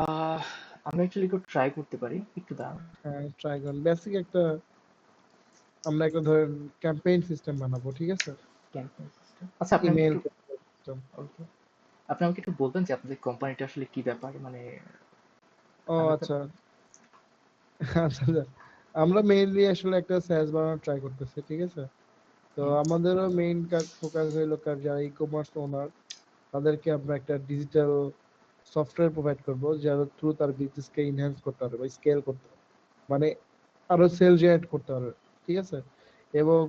Speaker 2: আহ আমি অ্যাকচুয়ালি একটু ট্রাই করতে পারি, একটু দাঁড়ান।
Speaker 4: হ্যাঁ, ট্রাই করুন। বেসিক একটা আমরা একটা ধরেন ক্যাম্পেইন সিস্টেম বানাবো, ঠিক আছে,
Speaker 2: ক্যাম্পেইন সিস্টেম, আচ্ছা আপনি আমাকে
Speaker 4: ইমেল
Speaker 2: একটু,
Speaker 4: সিস্টেম।
Speaker 2: ওকে, আপনি আমাকে একটু বলবেন যে আপনাদের কোম্পানিটা আসলে কি ব্যাপার, মানে
Speaker 4: ও
Speaker 2: আমি তো,
Speaker 4: আচ্ছা, আচ্ছা আচ্ছা। আমরা মেইনলি আসলে একটা স্যাস বানানোর ট্রাই করতেছি, ঠিক আছে। তো আমাদেরও মেইন ফোকাস হইলো যারা ই কমার্স ওনার, তাদেরকে আমরা একটা ডিজিটাল সফটওয়্যার প্রোভাইড করব, যার থ্রু তার বিজনেসকে ইনহ্যান্স করতে পারবে বা স্কেল করতে পারবে, মানে আরো সেল জেনারেট করতে পারবে, ঠিক আছে। এবং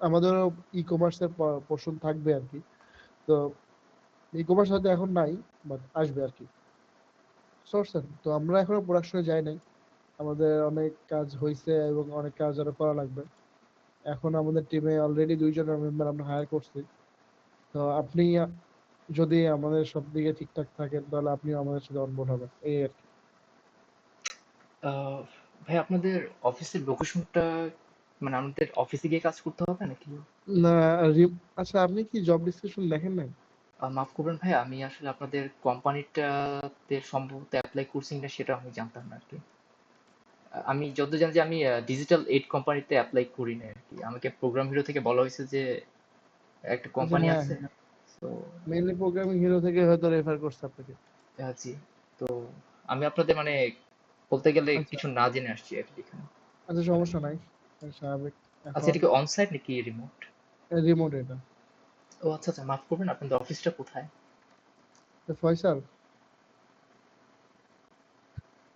Speaker 4: আমাদেরও ই কমার্সের পোর্শন থাকবে আর কি। তো ই কমার্স হয়তো এখন নাই, বাট আসবে আর কি। সোর্সেন তো আমরা এখনো প্রোডাকশনে যাই নাই, আমাদের অনেক কাজ হয়েছে এবং অনেক কাজ আরো করা লাগবে। এখন আমাদের টিমে অলরেডি 2 জন মেম্বার আমরা হায়ার করছি। তো আপনি যদি আমাদের সব দিকে ঠিকঠাক থাকেন, তাহলে আপনিও আমাদের সাথে অনবোর্ড হবেন, এই আর কি।
Speaker 2: আহ, ভাই আপনাদের অফিসের লোকেশনটা, মানে আমাদের অফিসে গিয়ে কাজ করতে হবে নাকি?
Speaker 4: না, আচ্ছা, আপনি কি জব ডিসক্রিপশন দেখেন নাই?
Speaker 2: মাফ করবেন ভাই, আমি আসলে আপনাদের কোম্পানিটাতে সম্ভবত অ্যাপ্লাই করছি না, সেটা আমি জানতাম না আর কি। আমি যত জানি যে আমি ডিজিটাল এইড কোম্পানিতে অ্যাপ্লাই করি না আর কি, আমাকে প্রোগ্রাম হিরো থেকে বলা হয়েছে যে একটা
Speaker 4: আচ্ছা,
Speaker 2: কোম্পানি
Speaker 4: হ্যাঁ
Speaker 2: আছে।
Speaker 4: হ্যাঁ,
Speaker 2: তো
Speaker 4: মেইনলি প্রোগ্রামিং হিরো থেকে হয়তো রেফার করছে আপনাকে।
Speaker 2: জি, তো আমি আপনাদের মানে বলতে গেলে
Speaker 4: আচ্ছা
Speaker 2: কিছু না জেনে আসছি আর কি এখানে।
Speaker 4: আচ্ছা, সমস্যা নাই, স্বাভাবিক।
Speaker 2: আচ্ছা,
Speaker 4: এখন
Speaker 2: এটা কি অন সাইট নাকি রিমোট?
Speaker 4: রিমোট এটা।
Speaker 2: ও আচ্ছা আচ্ছা, মাফ করবেন, আপনাদের অফিসটা কোথায়?
Speaker 4: তো ফয়সাল,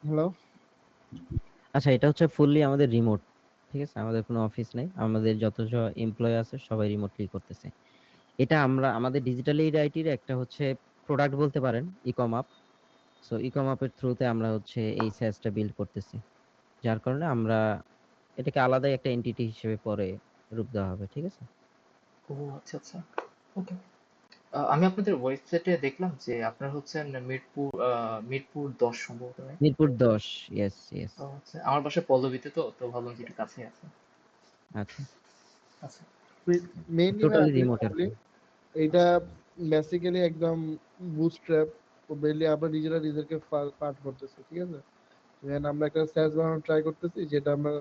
Speaker 4: হ্যালো।
Speaker 3: আচ্ছা, এটা হচ্ছে ফুললি আমাদের রিমোট। ঠিক আছে, আমাদের কোনো অফিস নেই, আমাদের যত এমপ্লয় আছে সবাই রিমোটলি করতেছে। এটা আমরা আমাদের ডিজিটাল এইড আইটির একটা হচ্ছে প্রোডাক্ট বলতে পারেন, ইকম আপ। সো ইকম আপের থ্রুতে আমরা হচ্ছে এই স্যাসটা বিল্ড করতেছি, যার কারণে আমরা এটাকে আলাদা একটা এন্টিটি হিসেবে পরে রূপ দেওয়া হবে। ঠিক আছে।
Speaker 2: ও আচ্ছা আচ্ছা, ওকে। আমি আপনাদের ওয়েবসাইটে দেখলাম যে আপনার হচ্ছেন মিরপুর 10 সম্ভবত, right?
Speaker 3: Mirpur 10, yes yes.
Speaker 2: ও আচ্ছা, আমার বাসা পল্লবীতে, তো তো ভাবলাম যে একটু কাছে আছে।
Speaker 3: আচ্ছা,
Speaker 2: আচ্ছা
Speaker 4: মেইনলি ভাই
Speaker 3: টোটালি
Speaker 4: আপনি
Speaker 3: রিমোটের।
Speaker 4: বললি এইটা বেসিক্যালি একদম বুটস্ট্র্যাপ, মেইনলি আমরা নিজেরা নিজেদেরকে পাঠ করতেছি, ঠিক আছে। দেন আমরা একটা স্যাস বানানোর ট্রাই করতেছি, যেটা আমরা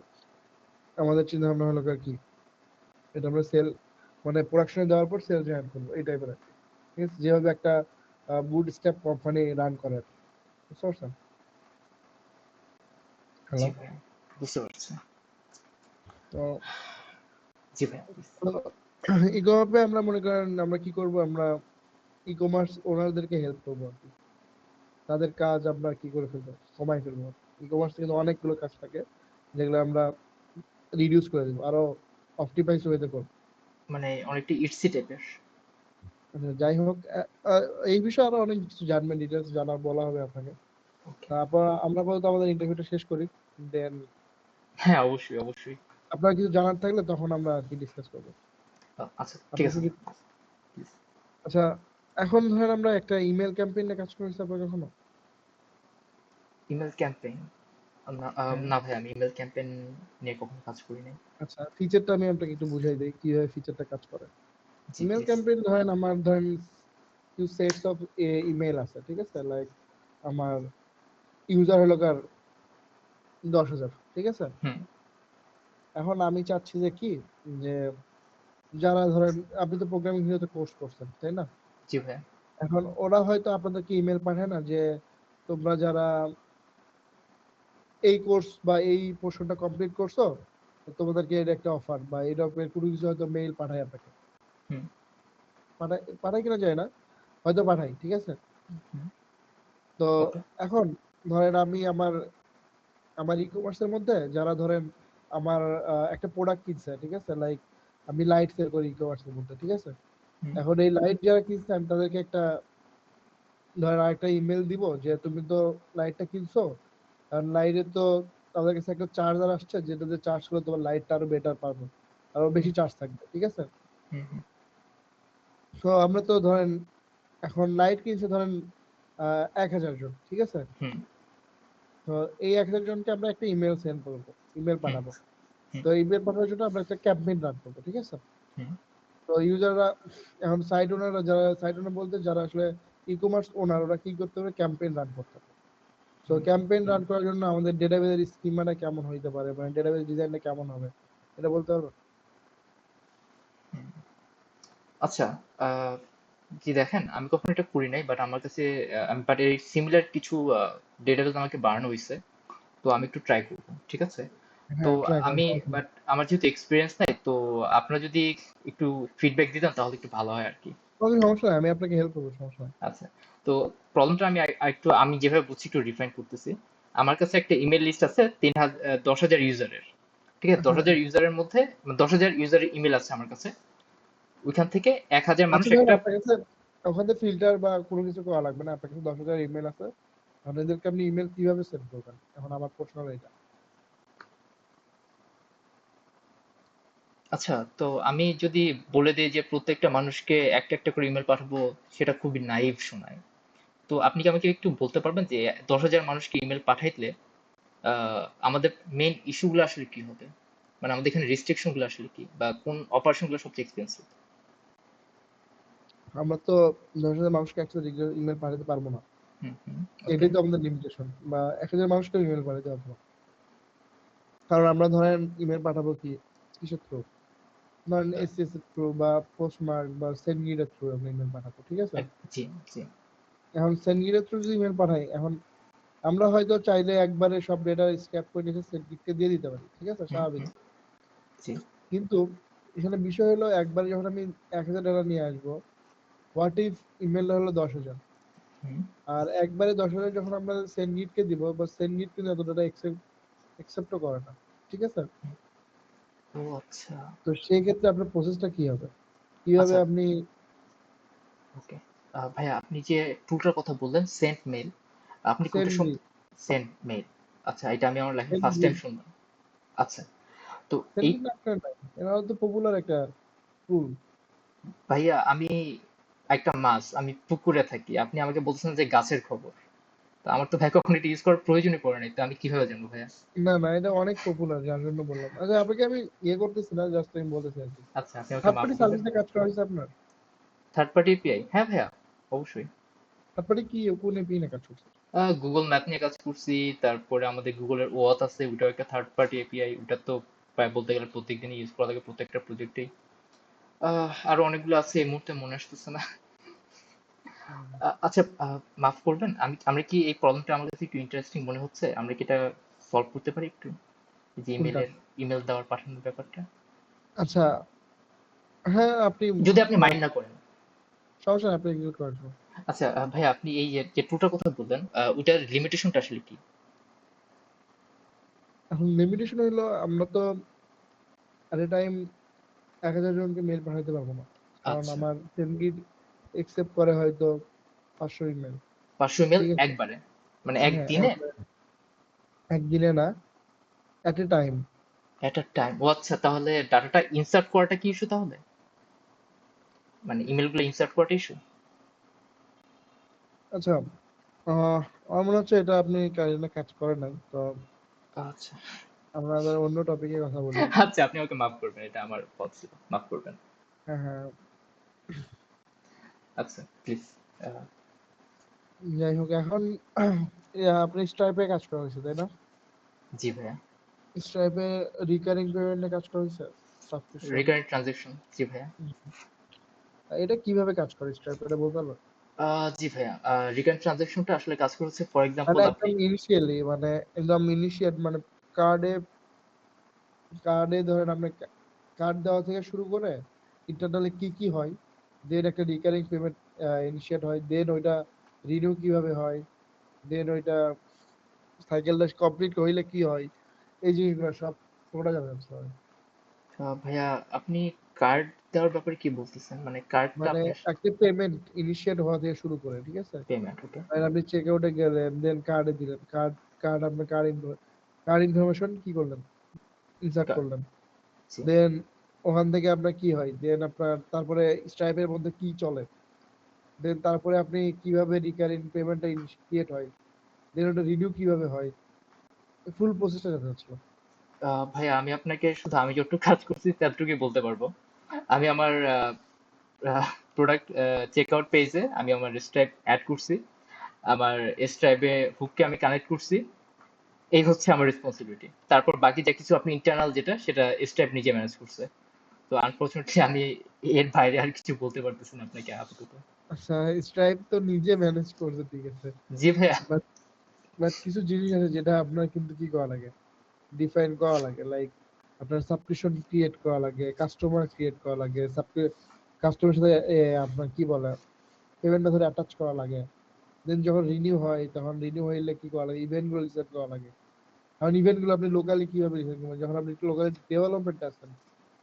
Speaker 4: আমাদের চিন্তা ভাবনা হলো কি এটা আমরা সেল মানে প্রোডাকশনে দেওয়ার পর সেল জেনারেট করবো এই টাইপের আর কি। ঠিক আছে, যেভাবে একটা বুটস্ট্র্যাপ কোম্পানি রান করে আর কি। বুঝতে পারছেন?
Speaker 2: জি
Speaker 4: হ্যালো।
Speaker 2: ভাই, বুঝতে পারছি।
Speaker 4: তো
Speaker 2: জি ভাই please।
Speaker 4: ইকমার্সে আমরা মনে করেন আমরা কি করব, আমরা ই-কমার্স ওনারদেরকে হেল্প করবো আর কি। তাদের কাজ আমরা কি করে ফেলবো, কমাই ফেলবো। ই-কমার্স কিন্তু অনেকগুলো কাজ থাকে যেগুলো আমরা রিডিউস করে দেবো, আরো অপটিমাইজ ওয়েতে করবো।
Speaker 2: মানে অনেকটা ইটসি টাইপের।
Speaker 4: আচ্ছা, যাই হোক, এই বিষয়ে আরো অনেক কিছু জানবেন, ডিটেলস জানা বলা হবে আপনাকে।
Speaker 2: ওকে।
Speaker 4: তারপর আমরা বলতে আমাদের ইন্টারভিউটা শেষ করি, দেন
Speaker 2: হ্যাঁ অবশ্যই অবশ্যই।
Speaker 4: আপনার কিছু জানার থাকলে তখন আমরা আর কি ডিসকাস করবো।
Speaker 2: আচ্ছা ঠিক
Speaker 4: আপনার
Speaker 2: আছে
Speaker 4: কি
Speaker 2: প্লিজ।
Speaker 4: আচ্ছা, এখন ধরেন আমরা একটা ইমেল ক্যাম্পেইনে কাজ করেছি আপনার কখনো?
Speaker 2: Email campaign? না
Speaker 4: হ্যাঁ।
Speaker 2: না ভাই, আমি ইমেল ক্যাম্পেইন নিয়ে কখনো কাজ করি নাই।
Speaker 4: আচ্ছা, ফিচারটা আমি আপনাকে একটু বুঝাই দিই কিভাবে ফিচারটা কাজ করে।
Speaker 2: জি
Speaker 4: ইমেল
Speaker 2: প্লিজ।
Speaker 4: ক্যাম্পেইন ধরেন আমার ধরেন few sets of ইমেল আছে, ঠিক আছে, লাইক আমার ইউজার হলো কার 10,000, ঠিক আছে।
Speaker 2: হুম।
Speaker 4: এখন আমি চাচ্ছি যে কি, যে যারা ধরেন আপনি তো প্রোগ্রামিং হিসেবে কোর্স করছেন তাই না,
Speaker 2: জি ভাই।
Speaker 4: এখন ওরা হয়তো আপনাদেরকে ইমেল পাঠায় না যে তোমরা যারা এই কোর্স বা এই পোর্শনটা কমপ্লিট করছো তোমাদেরকে এর একটা অফার বা এরকমের কোনো কিছু হয়তো মেইল পাঠায় আপনাকে।
Speaker 2: হুম।
Speaker 4: পাঠায় কিনা যায় না, হয়তো পাঠাই, ঠিক আছে।
Speaker 2: হুম।
Speaker 4: তো
Speaker 2: ওকে।
Speaker 4: এখন ধরেন আমি আমার আমার ই কমার্সের মধ্যে যারা ধরেন আমার একটা প্রোডাক্ট কিনছে, ঠিক আছে, লাইক আমি লাইট সেল করি ই কমার্সের মধ্যে, ঠিক আছে।
Speaker 2: হুম।
Speaker 4: এখন এই লাইট যারা কিনছে আমি তাদেরকে একটা ধরেন আরেকটা ইমেল দিব যে তুমি তো লাইটটা কিনছো, কারণ লাইটে তো তাদের কাছে একটা চার্জার আসছে যেটাতে চার্জ করলে তোমার লাইটটা আরো বেটার পারবে, আরো বেশি চার্জ থাকবে, ঠিক আছে।
Speaker 2: হুম। হুম।
Speaker 4: তো আমরা তো ধরেন এখন লাইট কিনছে ধরেন 1,000 জন, ঠিক আছে।
Speaker 2: হুম।
Speaker 4: তো এই 1,000 জনকে আমরা একটা ইমেল সেন্ড করবো, ইমেল
Speaker 2: হুম।
Speaker 4: পাঠাবো।
Speaker 2: হুম।
Speaker 4: তো ইমেল পাঠানোর জন্য আমরা একটা ক্যাম্পেইন রান করবো, ঠিক আছে।
Speaker 2: হুম।
Speaker 4: তো ইউজাররা এখন সাইট ওনাররা, যারা সাইট ওনার বলতে যারা আসলে ই কমার্স ওনার, ওরা কি করতে হবে, ক্যাম্পেইন রান করতে হবে। তো ক্যাম্পেইন রান করার জন্য আমাদের ডেটাবেজের স্কিমাটা কেমন হইতে পারে, মানে ডেটাবেজ ডিজাইনটা কেমন হবে, এটা বলতে পারবো।
Speaker 2: হুম। আচ্ছা, আহ, জি দেখেন, আমি কখনো এটা করি নাই, বাট আমার কাছে বাট এই সিমিলার কিছু ডেটাবেস আমাকে বানানো হয়েছে, তো আমি একটু ট্রাই করবো, ঠিক আছে। তো
Speaker 4: হ্যাঁ, ট্রাই করেন,
Speaker 2: আমি
Speaker 4: সমস্যা নেই।
Speaker 2: বাট আমার যেহেতু এক্সপিরিয়েন্স নাই, তো আপনারা যদি একটু ফিডব্যাক দিতেন তাহলে একটু ভালো হয় আর কি।
Speaker 4: কোনো সমস্যা নেই, আমি আপনাকে হেল্প করবো, সমস্যা নেই।
Speaker 2: আচ্ছা, তো প্রবলেমটা আমি একটু আমি যেভাবে বুঝছি একটু রিফাইন করতেছি। আমার কাছে একটা ইমেল লিস্ট আছে 10,000 ইউজারের, ঠিক আছে। দশ
Speaker 4: হ্যাঁ,
Speaker 2: হাজার ইউজারের মধ্যে 10,000 ইউজারের ইমেল আছে আমার কাছে। ওইখান থেকে 1,000 মানুষ
Speaker 4: আচ্ছা ধরেন
Speaker 2: একটা।
Speaker 4: আপনার কাছে ওখানে ফিল্টার বা কোনো কিছু করা লাগবে না, আপনার কাছে 10,000 ইমেল আছে, আপনাদেরকে আপনি ইমেল কিভাবে সেন্ড করবেন, এখন আমার প্রশ্ন হলো এটা।
Speaker 2: আচ্ছা, তো আমি যদি বলে দিই যে প্রত্যেকটা মানুষকে একটা একটা করে ইমেল পাঠাবো, সেটা খুবই নাইভ শোনায়। তো আপনি কি আমাকে একটু বলতে পারবেন যে 10,000 মানুষকে ইমেল পাঠাইলে আমাদের মেইন ইস্যুগুলো আসলে কি হবে? মানে আমাদের এখানে রেস্ট্রিকশন গুলো আসলে কি, বা কোন অপারেশন গুলো সবচেয়ে এক্সপেন্সিভ?
Speaker 4: আমরা তো 10,000 মানুষকে একসাথে ইমেল পাঠাতে পারবো না,
Speaker 2: হুম। হুম। ওকে।
Speaker 4: এটাই তো আমাদের লিমিটেশন, বা 1,000 মানুষকে ইমেল পাঠাতে পারবো না। কারণ আমরা ধরেন ইমেল পাঠাবো কি কিসের থ্রু, ধরেন এসএস এর থ্রু বা পোস্টমার্ক বা সেন্ডগিটের থ্রু আমরা ইমেল পাঠাবো, ঠিক আছে।
Speaker 2: জি জি।
Speaker 4: এখন সেন্ডগিটের থ্রু যদি ইমেল পাঠাই, এখন আমরা হয়তো চাইলে একবারে সব ডেটা স্ক্যাপ করে নিয়ে সেন্ডগিটকে দিয়ে দিতে পারি, ঠিক আছে,
Speaker 2: হুম।
Speaker 4: স্বাভাবিক।
Speaker 2: হুম। জি।
Speaker 4: কিন্তু এখানে বিষয় হলো একবারে যখন আমি 1,000 ডলার নিয়ে আসবো, হোয়াট ইফ ইমেল হলো 10,000,
Speaker 2: হুম।
Speaker 4: আর একবারে 10,000 যখন আমরা সেন্ডগিটকে দিব, বা সেন্ডগিট কিন্তু এত ডাটা একসেপ্টও করে না, ঠিক আছে?
Speaker 2: ও আচ্ছা।
Speaker 4: তো সেই ক্ষেত্রে আপনার প্রসেসটা কি হবে, কিভাবে
Speaker 2: আচ্ছা,
Speaker 4: আপনি
Speaker 2: ওকে। ভাইয়া আপনি যে টুলটার কথা বললেন সেন্ট মেল, আপনি কি ওটা
Speaker 4: সেন্ডগিট
Speaker 2: সেন্ট মেল? আচ্ছা, এটা আমি আমার লাইফে ফার্স্ট টাইম
Speaker 4: সেন্ডগিট
Speaker 2: শুনলাম। আচ্ছা, তো এই
Speaker 4: সেন্ডগিট না আপনার নাই, এরা তো পপুলার একটা টুল।
Speaker 2: ভাইয়া আমি একটা মাছ, আমি পুকুরে থাকি, আপনি আমাকে বলছেন যে গাছের খবর, তো আমার তো ভাই কখনো এটা ইউজ করার প্রয়োজনই পড়ে নাই, তো আমি কিভাবে জানবো ভাইয়া?
Speaker 4: না না, এটা অনেক পপুলার, যার জন্য বললাম। আচ্ছা, আপনাকে আমি ইয়ে করতেছি না, জাস্ট আমি বলতেছি আর কি।
Speaker 2: আচ্ছা, আপনি আমাকে
Speaker 4: থার্ড
Speaker 2: মাফ
Speaker 4: পার্টি
Speaker 2: করবেন।
Speaker 4: সার্ভিসে কাজ করা হয়েছে আপনার?
Speaker 2: থার্ড পার্টি এপিআই, হ্যাঁ ভাইয়া, অবশ্যই।
Speaker 4: থার্ড পার্টি কি কোন এপি নিয়ে কাজ করছে?
Speaker 2: গুগল ম্যাপ নিয়ে কাজ করছি, তারপরে আমাদের গুগলের ওয়াথ আছে, ওটাও একটা থার্ড পার্টি এপিআই, ওটা তো প্রায় বলতে গেলে প্রত্যেকদিনই ইউজ করা লাগে প্রত্যেকটা প্রজেক্টেই। আরো অনেকগুলো আছে, এই মুহূর্তে মনে আসতেছে না। আচ্ছা, মাফ করবেন, আমরা কি এই প্রবলেমটা আমার কাছে একটু ইন্টারেস্টিং মনে হচ্ছে, আমরা কি এটা সলভ করতে পারি একটু, এই যে
Speaker 4: কোনটা?
Speaker 2: ইমেল দেওয়ার পাঠানোর ব্যাপারটা,
Speaker 4: আচ্ছা, হ্যাঁ আপনি
Speaker 2: যদি আপনি
Speaker 4: আহ,
Speaker 2: মাইন্ড না করেন?
Speaker 4: সমস্যা নেই, আপনি এক্সিকিউট করার জন্য।
Speaker 2: আচ্ছা, ভাইয়া আপনি এই যে টুলটার কথা বললেন, ওইটার লিমিটেশনটা আসলে কি?
Speaker 4: এখন লিমিটেশন হইলো, আমরা তো এট এ টাইম 1,000 জনকে মেল পাঠাতে পারবো না, কারণ
Speaker 2: আচ্ছা,
Speaker 4: আমার সেন্ডগিট একসেপ্ট করে হয়তো 500 ইমেল।
Speaker 2: 500 ইমেল
Speaker 4: ঠিক আছে,
Speaker 2: একবারে, মানে
Speaker 4: হ্যাঁ
Speaker 2: একদিনে?
Speaker 4: একদিনে না, এট এ টাইম।
Speaker 2: এট আ টাইম, ও আচ্ছা, তাহলে ডাটাটা ইনসার্ট করাটা কি ইস্যু তাহলে, মানে ইমেলগুলো ইনসার্ট করাটা ইস্যু?
Speaker 4: আচ্ছা, আমার মনে হচ্ছে এটা আপনি কাজে কাজ করেন নাই তো।
Speaker 2: আচ্ছা।
Speaker 4: আমরা আবার অন্য টপিকে কথা বলি।
Speaker 2: আচ্ছা, আপনি আমাকে মাফ করবেন, এটা আমার ফল্ট ছিল, মাফ করবেন।
Speaker 4: হ্যাঁ হ্যাঁ,
Speaker 2: আচ্ছা, প্লিজ।
Speaker 4: যাই হোক, এখন আপনি স্ট্রাইপে কাজ করা হয়েছে তাই না?
Speaker 2: জি ভাইয়া।
Speaker 4: স্ট্রাইপে রিকারিং পেমেন্টে কাজ করা হয়েছে, সাবস্ক্রিপশন।
Speaker 2: রিকারেন্ট ট্রানজেকশন, জি ভাইয়া।
Speaker 4: এটা কিভাবে কাজ করে স্ট্রাইপ, এটা বলতে পারবেন?
Speaker 2: জি ভাইয়া, রিকারেন্ট ট্রানজেকশনটা আসলে কাজ করছে, ফর
Speaker 4: মানে
Speaker 2: এক্সাম্পল আপনি।
Speaker 4: একদম ইনিশিয়ালি, মানে একদম ইনিশিয়েট, মানে কার্ডে কার্ডে ধরেন আপনি কার্ড দেওয়া থেকে শুরু করে ইন্টারনালি কি কি হয়, দেন একটা রিকারিং পেমেন্ট ইনিশিয়েট হয়, দেন ওইটা রিনিউ কিভাবে হয়, দেন ওইটা সাইকেলটা কমপ্লিট হইলে কি হয়, এই জিনিসগুলো সব পুরোটা জানতে হবে।
Speaker 2: ভাইয়া আপনি কার্ড দেওয়ার ব্যাপারে কি বলতেছেন, মানে কার্ডটা
Speaker 4: মানে
Speaker 2: আপনি?
Speaker 4: একটা পেমেন্ট ইনিশিয়েট হওয়া থেকে শুরু করে, ঠিক আছে?
Speaker 2: পেমেন্ট, ওকে।
Speaker 4: আর আপনি চেক আউটে গেলেন, দেন কার্ডে দিলেন, কার্ড কার্ড আপনার কার্ড ইনফরমেশন কি করলেন, ইনসার্ট করলেন,
Speaker 2: জি।
Speaker 4: দেন ওখান থেকে আপনার কি হয়, দেন আপনার তারপরে স্ট্রাইপের মধ্যে কি চলে, দেন তারপরে আপনি কিভাবে রিকারিং পেমেন্টটা ক্রিয়েট হয়, দেন ওটা রিনিউ কিভাবে হয়, ফুল প্রসেসটা জানতে চাচ্ছিল।
Speaker 2: ভাইয়া আমি আপনাকে শুধু আমি যতটুকু কাজ করছি ততটুকুই বলতে পারবো। আমি আমার প্রোডাক্ট চেক আউট পেজে আমি আমার স্ট্রাইপ অ্যাড করছি, আমার স্ট্রাইপে হুককে আমি কানেক্ট করছি, এই হচ্ছে আমার রেসপন্সিবিলিটি। তারপর বাকি যা কিছু আপনি ইন্টারনাল যেটা, সেটা স্ট্রাইপ নিজে ম্যানেজ করছে। তো আনফরচুনেটলি আমি এর বাইরে আর কিছু বলতে পারতেছি না আপনাকে আপাতত।
Speaker 4: আচ্ছা, স্ট্রাইপ তো নিজে ম্যানেজ করছে, ঠিক আছে,
Speaker 2: জি ভাইয়া।
Speaker 4: বাট বাট কিছু জিনিস আছে যেটা আপনার কিন্তু কি করা লাগে, ডিফাইন করা লাগে, লাইক আপনার সাবস্ক্রিপশন ক্রিয়েট করা লাগে, কাস্টমার ক্রিয়েট করা লাগে, কাস্টমারের সাথে আপনার কি বলে পেমেন্ট মেথড অ্যাটাচ করা লাগে, দেন যখন রিনিউ হয় তখন রিনিউ হইলে কি করা লাগে, ইভেন্ট গুলো রিসেট করা লাগে। কারণ ইভেন্ট গুলো আপনি লোকালি কিভাবে রিসেট করবেন, যখন আপনি লোকালি ডেভেলপমেন্ট আছেন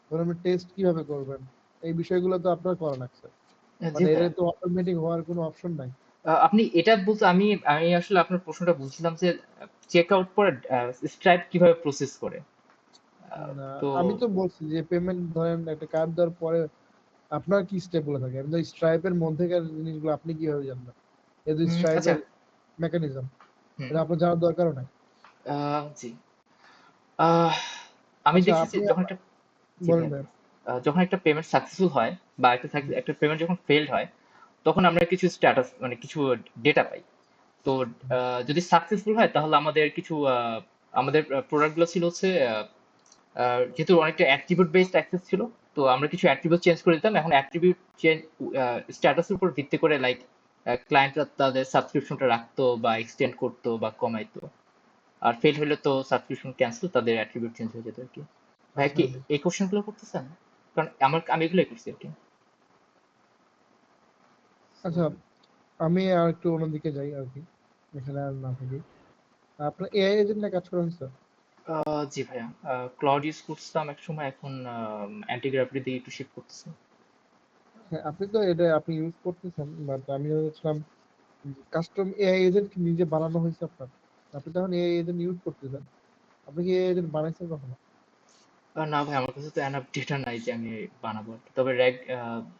Speaker 4: তখন আপনি টেস্ট কিভাবে করবেন, এই বিষয়গুলো তো আপনার করা লাগছে।
Speaker 2: জি
Speaker 4: মানে এটা
Speaker 2: ভাইয়া,
Speaker 4: তো অটোমেটিক হওয়ার কোনো অপশন নাই।
Speaker 2: আপনি এটা বলতে, আমি আমি আসলে আপনার প্রশ্নটা বুঝছিলাম যে চেক আউট পরে স্ট্রাইপ কিভাবে প্রসেস করে।
Speaker 4: না,
Speaker 2: তো
Speaker 4: আমি তো বলছি যে পেমেন্ট ধরেন একটা কার্ড দেওয়ার পরে আপনার কি স্টেপ গুলো থাকে, কিন্তু স্ট্রাইপের মধ্যেকার জিনিসগুলো আপনি কিভাবে জানবেন, এই যে
Speaker 2: আচ্ছা।
Speaker 4: স্ট্রাইপের মেকানিজম,
Speaker 2: হুম।
Speaker 4: এটা আপনার জানার দরকারও নাই।
Speaker 2: জি। আহ, আমি
Speaker 4: আচ্ছা,
Speaker 2: দেখছি যে
Speaker 4: আপনি
Speaker 2: যখন একটা, জি
Speaker 4: বলেন
Speaker 2: ভাইয়া,
Speaker 4: ভাই।
Speaker 2: যখন একটা পেমেন্ট সাকসেসফুল হয়, বা একটা পেমেন্ট যখন ফেলড হয়, তখন আমরা কিছু স্ট্যাটাস, মানে কিছু ডেটা পাই। তো যদি সাকসেসফুল হয় তাহলে আমাদের কিছু আমাদের প্রোডাক্ট গুলো ছিল হচ্ছে যেহেতু অনেকটা অ্যাট্রিবিউট বেসড অ্যাক্সেস ছিল, তো আমরা কিছু অ্যাট্রিবিউট চেঞ্জ করে দিতাম। এখন অ্যাট্রিবিউট চেঞ্জ স্ট্যাটাসের উপর ভিত্তি করে, লাইক ক্লায়েন্টরা তাদের সাবস্ক্রিপশনটা রাখতো বা এক্সটেন্ড করতো বা কমাইতো, আর ফেল হলে তো সাবস্ক্রিপশন ক্যান্সেল, তাদের অ্যাট্রিবিউট চেঞ্জ হয়ে যেত আর কি। ভাইয়া
Speaker 4: আচ্ছা
Speaker 2: কি এই কোশ্চেন গুলো করতেছেন? কারণ আমি এগুলোই করছি আর কি।
Speaker 4: আচ্ছা, আমি আর একটু অন্যদিকে যাই আর কি, এখানে আর না থাকি। আপনার এআই এজেন্ট নিয়ে কাজ করেন স্যার?
Speaker 2: জি ভাইয়া, ক্লাউড ইউজ করছিলাম এক সময়, এখন অ্যান্টি গ্র্যাভিটি দিয়ে একটু শিফট করতেছি।
Speaker 4: হ্যাঁ, আপনি তো এটা আপনি ইউজ করতেছেন, বাট আমি বলছিলাম কাস্টম এআই এজেন্ট কি নিজে বানানো হয়েছে আপনার? আপনি তখন এআই এজেন্ট ইউজ করতেছেন, আপনি কি এআই এজেন্ট বানাইছেন কখনো?
Speaker 2: না ভাই, আমার কাছে তো এনাফ ডেটা নাই যে আমি বানাবো আর কি। তবে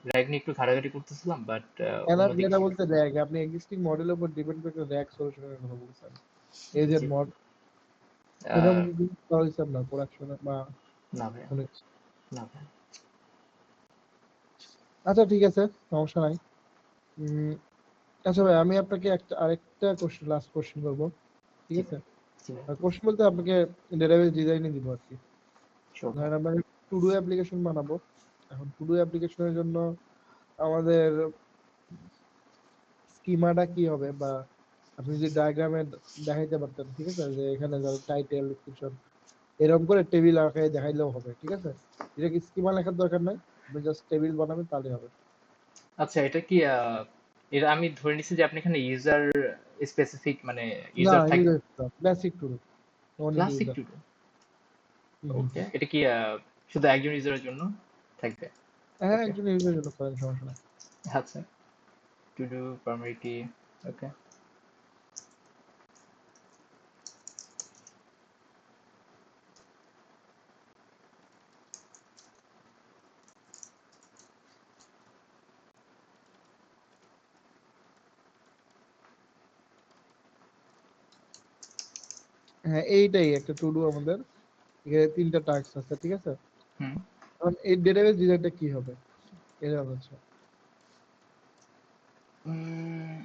Speaker 2: র্যাগ নিয়ে একটু ঘাটাঘাটি করতেছিলাম, বাট
Speaker 4: এনাফ
Speaker 2: অন্যদিকে
Speaker 4: ডেটা বলতে র্যাগ, আপনি এক্সিস্টিং মডেলের উপর ডিপেন্ড করে র্যাগ সলিউশনের কথা বলছেন, এজেন্ট
Speaker 2: জি
Speaker 4: মড এরকম
Speaker 2: আহ,
Speaker 4: কিছু করা হয়েছে আপনার প্রোডাকশনে বা
Speaker 2: না ভাইয়া,
Speaker 4: কোনো কিছু?
Speaker 2: না ভাইয়া।
Speaker 4: আচ্ছা ঠিক আছে, সমস্যা নাই। উম, আচ্ছা ভাই, আমি আপনাকে আরেকটা কোশ্চেন, লাস্ট কোশ্চেন করবো, ঠিক
Speaker 2: জি
Speaker 4: আছে?
Speaker 2: ভাই, জি ভাই,
Speaker 4: কোশ্চেন বলতে আপনাকে ডেটাবেস ডিজাইনে দিব আর কি।
Speaker 2: শিওর ভাই।
Speaker 4: ধরেন আমরা টু ডু অ্যাপ্লিকেশন বানাবো। এখন টু ডু অ্যাপ্লিকেশনের জন্য আমাদের স্কিমাটা কি হবে, বা আপনি যদি ডায়াগ্রামে দেখাইতে পারতেন, ঠিক আছে, যে এখানে ধরো টাইটেল, ডিসক্রিপশন, এরকম করে টেবিল আকারে দেখাইলেও হবে, ঠিক আছে? এটা কি স্কিমা লেখার দরকার নাই, আপনি জাস্ট টেবিল বানাবেন তাহলে হবে।
Speaker 2: আচ্ছা, এটা কি এটা আমি ধরে নিচ্ছি যে আপনি এখানে ইউজার স্পেসিফিক, মানে
Speaker 4: না,
Speaker 2: ইউজার থাকবে।
Speaker 4: ইউজার ক্লাসিক টুল, নো নিড
Speaker 2: ক্লাসিক
Speaker 4: ইউজার।
Speaker 2: টুডো, ওকে। এটা কি শুধু একজন ইউজারের জন্য থাকবে?
Speaker 4: হ্যাঁ,
Speaker 2: ওকে,
Speaker 4: একজন ইউজার জন্য করেন, সমস্যা নাই।
Speaker 2: আচ্ছা। টুডো প্রাইমারিটি, ওকে।
Speaker 4: হ্যাঁ, এইটাই একটা টু ডু আমাদের, এখানে তিনটা টাস্ক আছে, ঠিক আছে?
Speaker 2: হুম।
Speaker 4: এখন এই ডেটাবেস ডিজাইনটা কি হবে, এটা হচ্ছে,
Speaker 2: উম,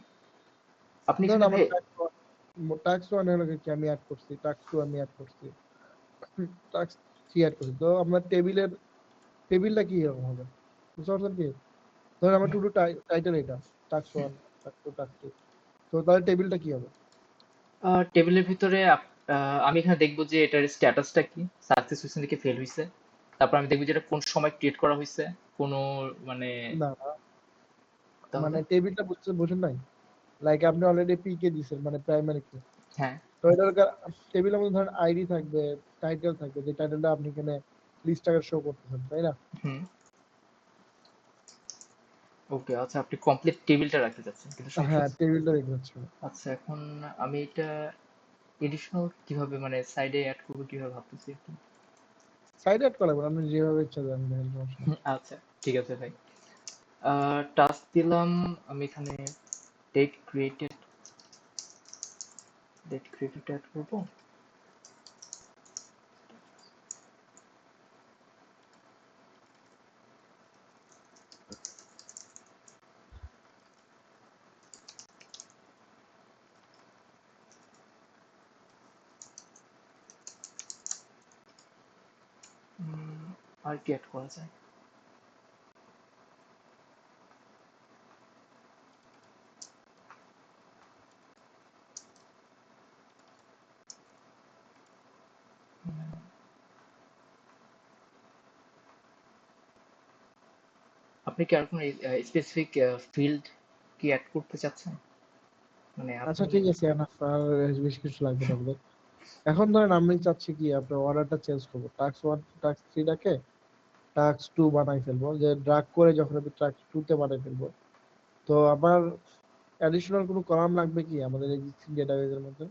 Speaker 2: আপনি
Speaker 4: ধরুন
Speaker 2: এখানে
Speaker 4: আমার
Speaker 2: ভাই,
Speaker 4: টাস্ক ওয়ান হলো কি আমি অ্যাড করছি, টাস্ক টু আমি অ্যাড করছি, টাস্ক থ্রি অ্যাড করছি। তো আমরা টেবিলটা কি রকম হবে, বুঝতে পারছেন কি? ধরুন আমার টু ডু টাইটেল এটা, task one, task two, task three, তো তাহলে টেবিলটা কি হবে?
Speaker 2: টেবিলের ভিতরে আমি এখানে দেখবো যে এটার স্ট্যাটাসটা কি, সাকসেস হয়েছে নাকি ফেল হয়েছে। তারপর আমি দেখবো যে এটা কোন সময় ক্রিয়েট করা হয়েছে, কোনো মানে,
Speaker 4: না,
Speaker 2: তাহলে
Speaker 4: মানে টেবিলটা বুঝেন নাই, লাইক আপনি অলরেডি পি কে দিছেন, মানে প্রাইমারি কে।
Speaker 2: হ্যাঁ।
Speaker 4: তো এটার টেবিলের মধ্যে ধরেন আইডি থাকবে, টাইটেল থাকবে, যে টাইটেলটা আপনি এখানে লিস্ট আকারে শো করতেছেন, তাই না?
Speaker 2: হুম। ওকে, আচ্ছা, আপনি কমপ্লিট টেবিলটা রাখতে চাচ্ছেন, কিন্তু সমস্যা
Speaker 4: হ্যাঁ,
Speaker 2: হচ্ছে।
Speaker 4: টেবিলটা রেখে যাচ্ছে।
Speaker 2: আচ্ছা, এখন আমি এটা এডিশনাল কিভাবে, মানে সাইডে অ্যাড করবো কিভাবে ভাবতেছি একটু।
Speaker 4: সাইড অ্যাড করা যাবে, আপনি যেভাবে ইচ্ছা দেন, দেখেন, সমস্যা নেই।
Speaker 2: আচ্ছা, ঠিক আছে ভাই। টাস্ক দিলাম আমি এখানে, ডেট ক্রিয়েটেড, অ্যাড করবো। আর কি অ্যাড করা যায়? আপনি কি আর কোনো স্পেসিফিক ফিল্ড কি অ্যাড করতে চাচ্ছেন, মানে
Speaker 4: আচ্ছা
Speaker 2: আপনি?
Speaker 4: ঠিক আছে, এনাফ, আর বেশি কিছু লাগবে না আমাদের। এখন ধরেন আমি চাচ্ছি কি আপনার অর্ডারটা চেঞ্জ করবো, টাস্ক ওয়ান টাস্ক থ্রিটাকে টাস্ক টু বানাই ফেলবো, যে ড্রাগ করে যখন আমি টাস্ক টু তে বানাই ফেলবো। তো আমার অ্যাডিশনাল কোনো কলাম লাগবে কি আমাদের এক্সিস্টিং ডেটাবেজের মধ্যে,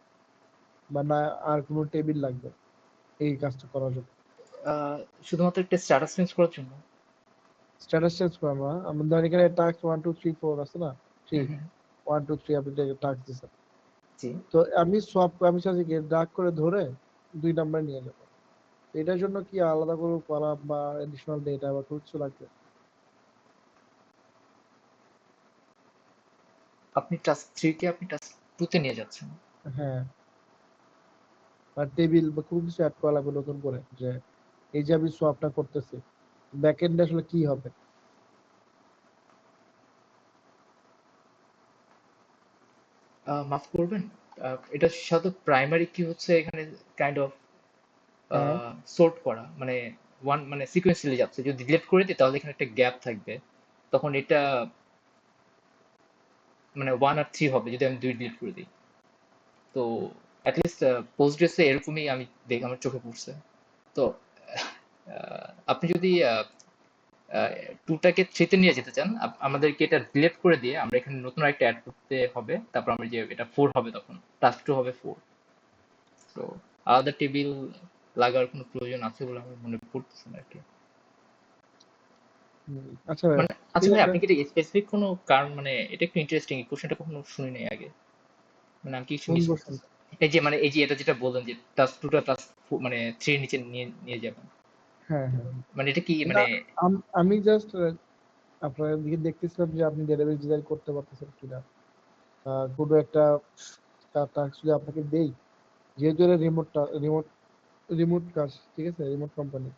Speaker 4: বা না আর কোনো টেবিল লাগবে এই কাজটা করার জন্য?
Speaker 2: আহ, শুধুমাত্র একটা স্ট্যাটাস চেঞ্জ করার জন্য?
Speaker 4: স্ট্যাটাস চেঞ্জ করবো না, আমরা ধরেন এখানে task one two three four আছে না, three,
Speaker 2: hmm hmm.
Speaker 4: One two three আপনি টাস্ক দিচ্ছেন।
Speaker 2: জি।
Speaker 4: তো আমি চাচ্ছি কি ড্রাগ করে ধরে দুই নাম্বার নিয়ে যাবো। এটার জন্য কি আলাদা কোনো কলাম বা এডিশনাল ডেটা বা কিছু লাগবে?
Speaker 2: আপনি টাস্ক থ্রি কে আপনি টাস্ক টু তে নিয়ে যাচ্ছেন?
Speaker 4: হ্যাঁ, বা টেবিল বা কোনো কিছু অ্যাড করা লাগবে নতুন করে, যে এই যে আমি সোয়াপটা করতেছি, ব্যাকএন্ডে আসলে কি হবে?
Speaker 2: মাফ করবেন, এটা সাথে প্রাইমারি কি হচ্ছে এখানে, কাইন্ড অফ
Speaker 4: হ্যাঁ,
Speaker 2: সর্ট করা, মানে মানে সিকোয়েন্সিয়ালি যাচ্ছে। যদি ডিলিট করে দিই তাহলে এখানে একটা গ্যাপ থাকবে, তখন এটা মানে 1 আর 3 হবে যদি আমি 2 ডিলিট করে দিই। তো অ্যাটলিস্ট পোস্টগ্রেসে এরকমই আমি দেখে আমার চোখে পড়ছে। তো আপনি যদি 2টাকে 3 তে নিয়ে যেতে চান, আমাদেরকে এটা ডিলিট করে দিয়ে আমরা এখানে নতুন একটা অ্যাড করতে হবে। তারপর আমরা যে এটা 4 হবে তখন। টাস্ক 2 হবে 4। তো আলাদা টেবিল লাগার কোনো প্রয়োজন আছে বলে আমার মনে পড়তেছে না আরকি।
Speaker 4: আচ্ছা ভাই,
Speaker 2: মানে আচ্ছা
Speaker 4: ঠিক
Speaker 2: ভাই
Speaker 4: আছে।
Speaker 2: আপনি কি এটা স্পেসিফিক কোনো কারণ মানে এটা একটু ইন্টারেস্টিং এই কোশ্চেনটা কখনো শুনি নাই আগে। মানে আমি কি কিছু
Speaker 4: কোন
Speaker 2: মিস
Speaker 4: কোশ্চেন?
Speaker 2: করতেছি? এই যে এটা যেটা বললেন যে টাস্ক 2টা টাস্ক মানে 3 এর নিচে নিয়ে নিয়ে যাবেন।
Speaker 4: হ্যাঁ হ্যাঁ।
Speaker 2: মানে এটা কি
Speaker 4: না,
Speaker 2: মানে
Speaker 4: আমি জাস্ট আপনার দিকে দেখতেছিলাম যে আপনি ডেটাবেস ডিজাইন করতে পারতেছেন কিনা। কোনো একটা টাস্ক যদি আপনাকে দেই, যেহেতু এটা রিমোট রিমোট কাজ, ঠিক আছে, রিমোট কোম্পানি,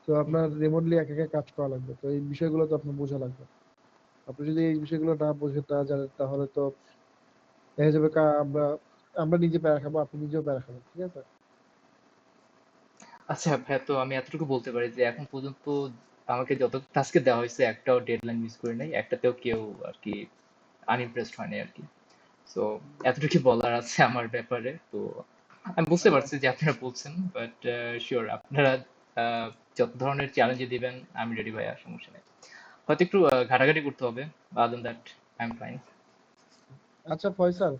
Speaker 4: তো আপনার রিমোটলি একা একা কাজ করা লাগবে। তো এই বিষয়গুলো তো আপনার বোঝা লাগবে। আপনি যদি এই বিষয়গুলো না বোঝেন, না জানেন, তাহলে তো দেখা যাবে আমরা আমরা নিজে প্যারা খাবো, আপনি নিজেও প্যারা খাবেন, ঠিক আছে।
Speaker 2: আচ্ছা ভাইয়া তো আমি এতটুকু বলতে পারি যে এখন পর্যন্ত আমাকে যত টাস্কে দেওয়া হয়েছে একটাও ডেডলাইন মিস করে নাই, একটাতেও কেউ আর কি আনইমপ্রেসড হয়নি আর কি। সো এতটুকু বলার আছে আমার ব্যাপারে। তো আমি বুঝতে পারছি যে আপনারা বলছেন, বাট শিওর আপনারা আহ, যত ধরনের চ্যালেঞ্জ দিবেন আমি রেডি ভাইয়া, সমস্যা নেই। হয়তো একটু ঘাটাঘাটি করতে হবে, আদার দ্যাট আই এম ফাইন।
Speaker 4: আচ্ছা ফয়সাল,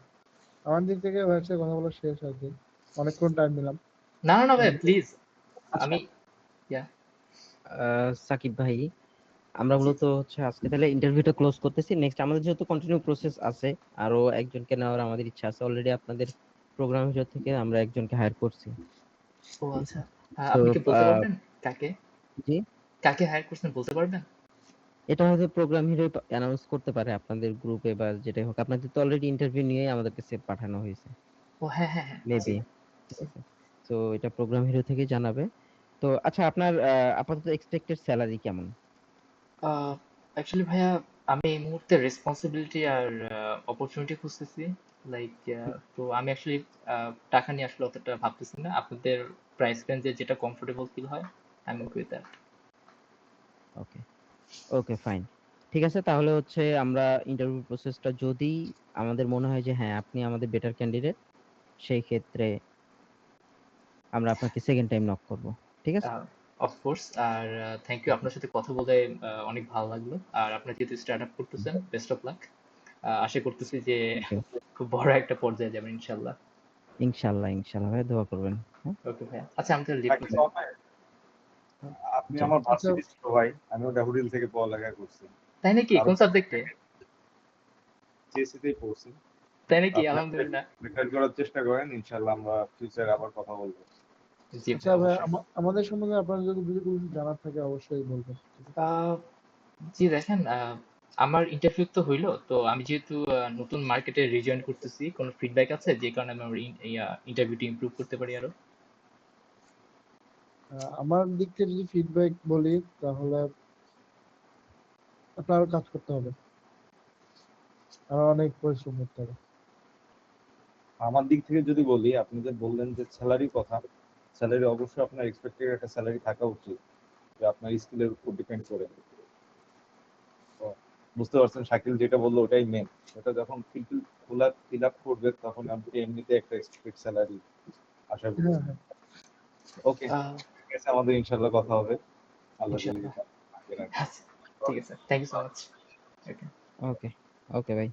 Speaker 4: আমার দিক থেকে হয়েছে কথা বলা শেষ আর কি। অনেকক্ষণ টাইম নিলাম।
Speaker 2: না না না ভাই
Speaker 4: আমি-
Speaker 2: প্লিজ,
Speaker 3: আচ্ছা
Speaker 2: আমি yeah,
Speaker 3: সাকিব ভাই, আমরা
Speaker 2: জি
Speaker 3: মূলত হচ্ছে আজকে তাহলে ইন্টারভিউটা ক্লোজ করতেছি। নেক্সট আমাদের যেহেতু কন্টিনিউ প্রসেস আছে, আরো একজনকে নেওয়ার আমাদের ইচ্ছা আছে। অলরেডি আপনাদের প্রোগ্রাম হিসেবে থেকে আমরা একজনকে হায়ার করছি,
Speaker 2: ও
Speaker 3: ঠিক আছে।
Speaker 2: আচ্ছা।
Speaker 3: তো
Speaker 2: আপনি কি বলতে পারবেন কাকে
Speaker 3: জি,
Speaker 2: কাকে হায়ার করছেন বলতে পারবেন?
Speaker 3: এটা হয়তো প্রোগ্রাম হিসেবে অ্যানাউন্স করতে পারে আপনাদের গ্রুপে বা যেটাই হোক। আপনাদের তো অলরেডি ইন্টারভিউ নিয়ে আমাদের কাছে পাঠানো হয়েছে
Speaker 2: ও হ্যাঁ হ্যাঁ হ্যাঁ জি।
Speaker 3: মেবি, ঠিক আছে। তো এটা প্রোগ্রাম হিরো থেকে জানাবে। তো আচ্ছা, আপনার আপাতত এক্সপেক্টেড স্যালারি কেমন?
Speaker 2: অ্যাকচুয়ালি ভাইয়া আমি এই মুহূর্তে রেসপন্সিবিলিটি আর অপরচুনিটি খুঁজতেছি। লাইক তো আমি অ্যাকচুয়ালি টাকা নিয়ে আসলে অতটা ভাবতেছি না। আপনাদের প্রাইস রেঞ্জে যেটা কমফোর্টেবল ফিল হয় I am okay with that.
Speaker 3: Okay, okay fine. ঠিক আছে, তাহলে হচ্ছে আমরা ইন্টারভিউ প্রসেসটা যদি আমাদের মনে হয় যে হ্যাঁ আপনি আমাদের বেটার ক্যান্ডিডেট, সেই ক্ষেত্রে আমরা আপনাকে সেকেন্ড টাইম নক করব, ঠিক আছে।
Speaker 2: অফকোর্স। আর থ্যাংক ইউ, আপনার সাথে কথা বলে অনেক ভালো লাগলো। আর আপনার যেহেতু স্টার্ট আপ করতেছেন, বেস্ট অফ লাক। আশা করতেছি যে
Speaker 3: থ্যাংক ইউ।
Speaker 2: খুব বড় একটা পর্যায়ে যাবেন ইনশাল্লাহ।
Speaker 3: ইনশাল্লাহ, ইনশাল্লাহ ভাই, দোয়া করবেন। হ্যাঁ,
Speaker 2: ওকে ভাইয়া, আচ্ছা আমি তাহলে লিভ
Speaker 5: নাকি
Speaker 2: করছি।
Speaker 5: সময়? আপনি
Speaker 3: চল।
Speaker 5: আমার
Speaker 4: আচ্ছা,
Speaker 5: ভার্সিটি ছোট ভাই, আমিও ড্যাফোডিল থেকে পড়ালেখা করছি,
Speaker 2: তাই নাকি?
Speaker 5: আরো
Speaker 2: কোন সাবজেক্টে?
Speaker 5: জেএসসিতেই পড়ছি।
Speaker 2: তাই নাকি?
Speaker 5: আপনার
Speaker 2: আলহামদুলিল্লাহ।
Speaker 5: প্রিপেয়ার করার চেষ্টা করেন, ইনশাল্লাহ আমরা ফিউচারে আবার কথা বলবো।
Speaker 2: জি
Speaker 4: আচ্ছা
Speaker 2: ভাই
Speaker 4: ভাই,
Speaker 2: অবশ্যই।
Speaker 4: আমাদের সম্বন্ধে আপনার যদি কোনো কিছু জানার থাকে অবশ্যই বলবেন, ঠিক আছে?
Speaker 2: আহ, জি দেখেন, আমার ইন্টারভিউ তো হইলো, তো আমি যেহেতু নতুন মার্কেটে রিজয়েন করতেছি, কোনো ফিডব্যাক আছে যে কারণে আমি আমার ইন্টারভিউটি ইমপ্রুভ করতে পারি আরো?
Speaker 4: আমার দিক থেকে যদি ফিডব্যাক বলি, তাহলে আপনার আরো কাজ করতে হবে, আর অনেক পরিশ্রম করতে হবে।
Speaker 5: আমার দিক থেকে যদি বলি, আপনি যে বললেন যে স্যালারি কথা, স্যালারি অবশ্যই আপনার এক্সপেক্টেড একটা স্যালারি থাকা উচিত, যে আপনার স্কিলের উপর ডিপেন্ড করে। তো বুঝতে পারছেন, শাকিল যেটা বললো ওটাই মেন। ওটা যখন ফিল আপ করবে তখন আপনি এমনিতে একটা এক্সপেক্টেড স্যালারি আশা করি।
Speaker 4: হ্যাঁ হ্যাঁ।
Speaker 5: ওকে,
Speaker 2: আহ,
Speaker 5: ঠিক আছে, আমাদের ইনশাল্লাহ কথা হবে। আল্লাহ যদি
Speaker 2: ইনশাআল্লাহ।
Speaker 5: রাখে।
Speaker 2: আচ্ছা, ঠিক আছে, থ্যাংক ইউ সো মাচ। ওকে।
Speaker 3: ওকে, ওকে ভাই।